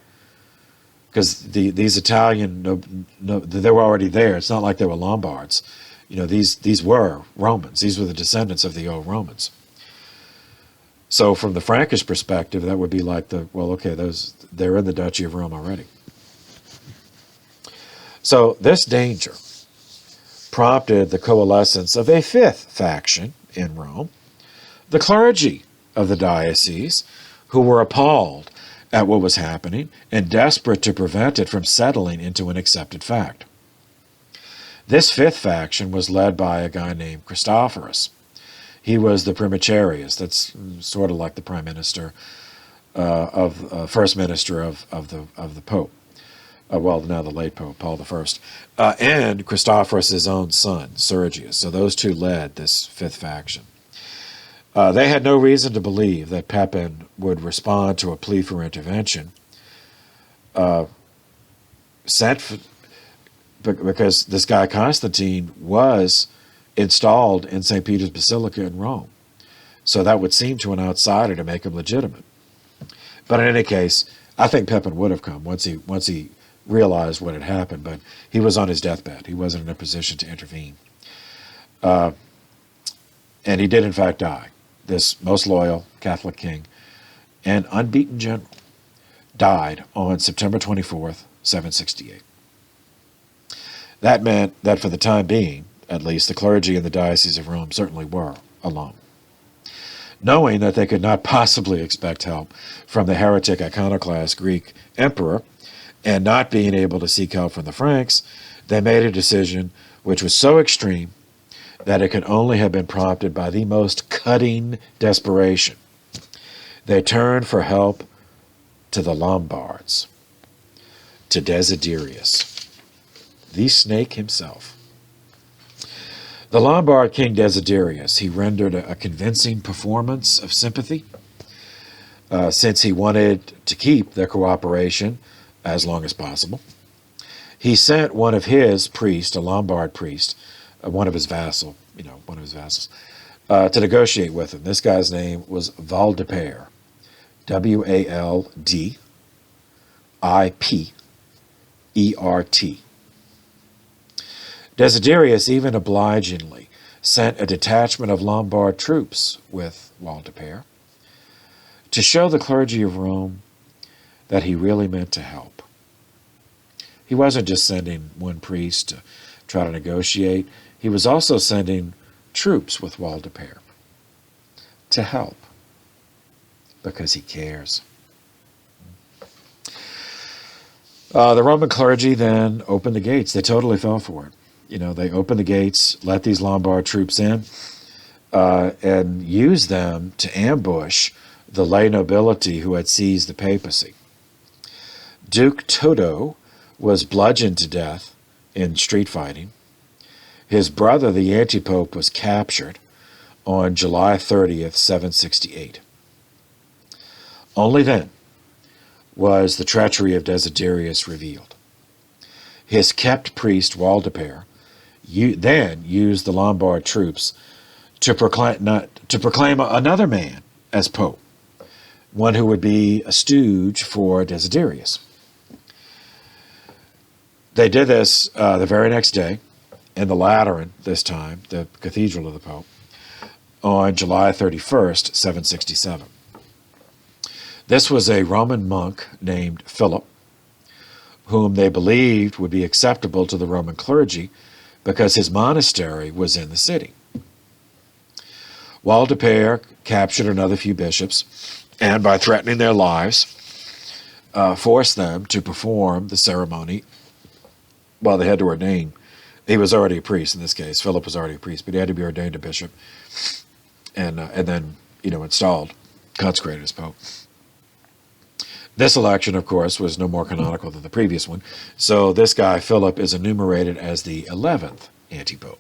Because these Italian, they were already there. It's not like they were Lombards. These were Romans. These were the descendants of the old Romans. So from the Frankish perspective, that would be like they're in the Duchy of Rome already. So this danger prompted the coalescence of a fifth faction in Rome, the clergy of the diocese, who were appalled at what was happening and desperate to prevent it from settling into an accepted fact. This fifth faction was led by a guy named Christophorus. He was the primicerius. That's sort of like the prime minister first minister of the Pope. Now the late Pope, Paul I, and Christophorus' own son, Sergius. So those two led this fifth faction. They had no reason to believe that Pepin would respond to a plea for intervention because this guy Constantine was installed in St. Peter's Basilica in Rome. So that would seem to an outsider to make him legitimate. But in any case, I think Pepin would have come once he realized what had happened, but he was on his deathbed. He wasn't in a position to intervene. And he did, in fact, die. This most loyal Catholic king and unbeaten general died on September 24th, 768. That meant that for the time being, at least, the clergy in the Diocese of Rome certainly were alone. Knowing that they could not possibly expect help from the heretic iconoclast Greek emperor, and not being able to seek help from the Franks, they made a decision which was so extreme that it could only have been prompted by the most cutting desperation. They turned for help to the Lombards, to Desiderius, the snake himself. The Lombard king Desiderius, he rendered a convincing performance of sympathy, since he wanted to keep their cooperation as long as possible. He sent one of his priests, a Lombard priest, one of his vassals, to negotiate with him. This guy's name was Waldipert, Waldipert. Desiderius even obligingly sent a detachment of Lombard troops with Waldipert to show the clergy of Rome that he really meant to help. He wasn't just sending one priest to try to negotiate. He was also sending troops with Waldipert to help because he cares. The Roman clergy then opened the gates. They totally fell for it. They opened the gates, let these Lombard troops in, and used them to ambush the lay nobility who had seized the papacy. Duke Toto was bludgeoned to death in street fighting. His brother, the antipope, was captured on July 30th, 768. Only then was the treachery of Desiderius revealed. His kept priest, Waldipert, then used the Lombard troops to proclaim another man as pope, one who would be a stooge for Desiderius. They did this the very next day in the Lateran, this time, the Cathedral of the Pope, on July 31st, 767. This was a Roman monk named Philip, whom they believed would be acceptable to the Roman clergy because his monastery was in the city. Waldipert captured another few bishops, and by threatening their lives, forced them to perform the ceremony. Well, they had to ordain. He was already a priest in this case. Philip was already a priest, but he had to be ordained a bishop, and then installed, consecrated as pope. This election, of course, was no more canonical than the previous one, so this guy Philip is enumerated as the 11th antipope.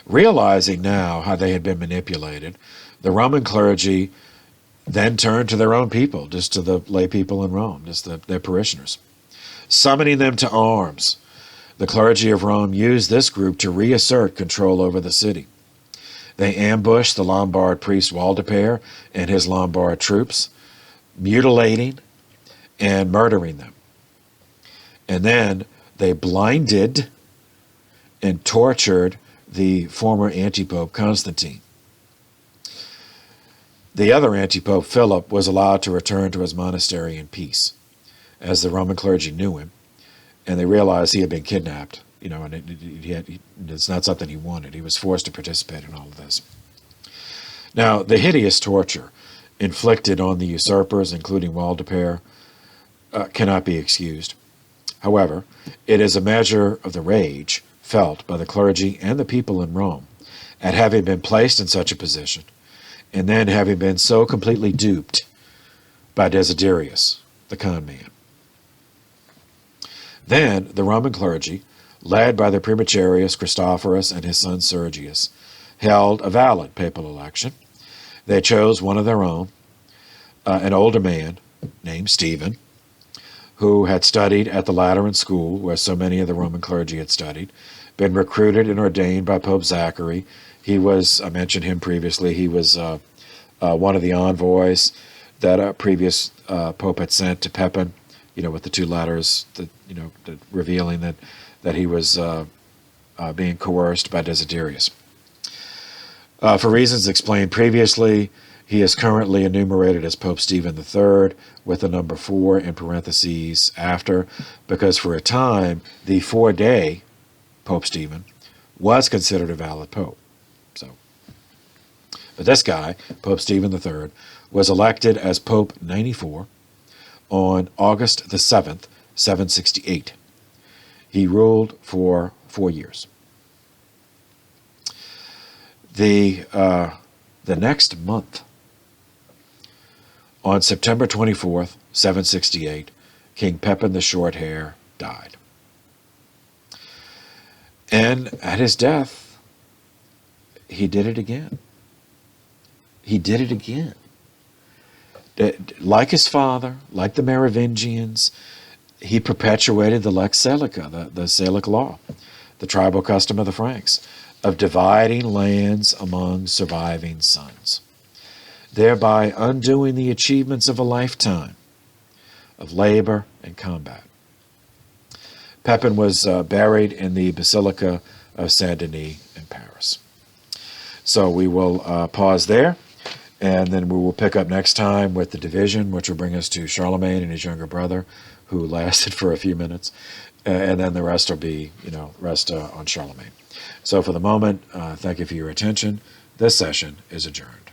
Realizing now how they had been manipulated, the Roman clergy then turned to their own people, just to the lay people in Rome, just their parishioners. Summoning them to arms, the clergy of Rome used this group to reassert control over the city. They ambushed the Lombard priest Waldipert and his Lombard troops, mutilating and murdering them. And then they blinded and tortured the former antipope Constantine. The other anti-pope, Philip, was allowed to return to his monastery in peace, as the Roman clergy knew him, and they realized he had been kidnapped, and it's not something he wanted. He was forced to participate in all of this. Now, the hideous torture inflicted on the usurpers, including Waldepere, cannot be excused. However, it is a measure of the rage felt by the clergy and the people in Rome at having been placed in such a position, and then having been so completely duped by Desiderius, the con man. Then the Roman clergy, led by the primicerius Christophorus and his son Sergius, held a valid papal election. They chose one of their own, an older man named Stephen, who had studied at the Lateran school where so many of the Roman clergy had studied, been recruited and ordained by Pope Zachary. He was, I mentioned him previously, he was one of the envoys that a previous pope had sent to Pepin, with the two letters, revealing that he was being coerced by Desiderius. For reasons explained previously, he is currently enumerated as Pope Stephen III with the number 4 in parentheses after, because for a time, the 4-day Pope Stephen was considered a valid pope. But this guy, Pope Stephen III, was elected as Pope 94 on August the 7th, 768. He ruled for 4 years. The next month, on September 24th, 768, King Pepin the Shorthair died. And at his death, he did it again. He did it again. Like his father, like the Merovingians, he perpetuated the Lex Salica, the Salic law, the tribal custom of the Franks, of dividing lands among surviving sons, thereby undoing the achievements of a lifetime of labor and combat. Pepin was buried in the Basilica of Saint-Denis in Paris. So we will pause there, and then we will pick up next time with the division, which will bring us to Charlemagne and his younger brother, who lasted for a few minutes, and then the rest will be, on Charlemagne. So for the moment, thank you for your attention. This session is adjourned.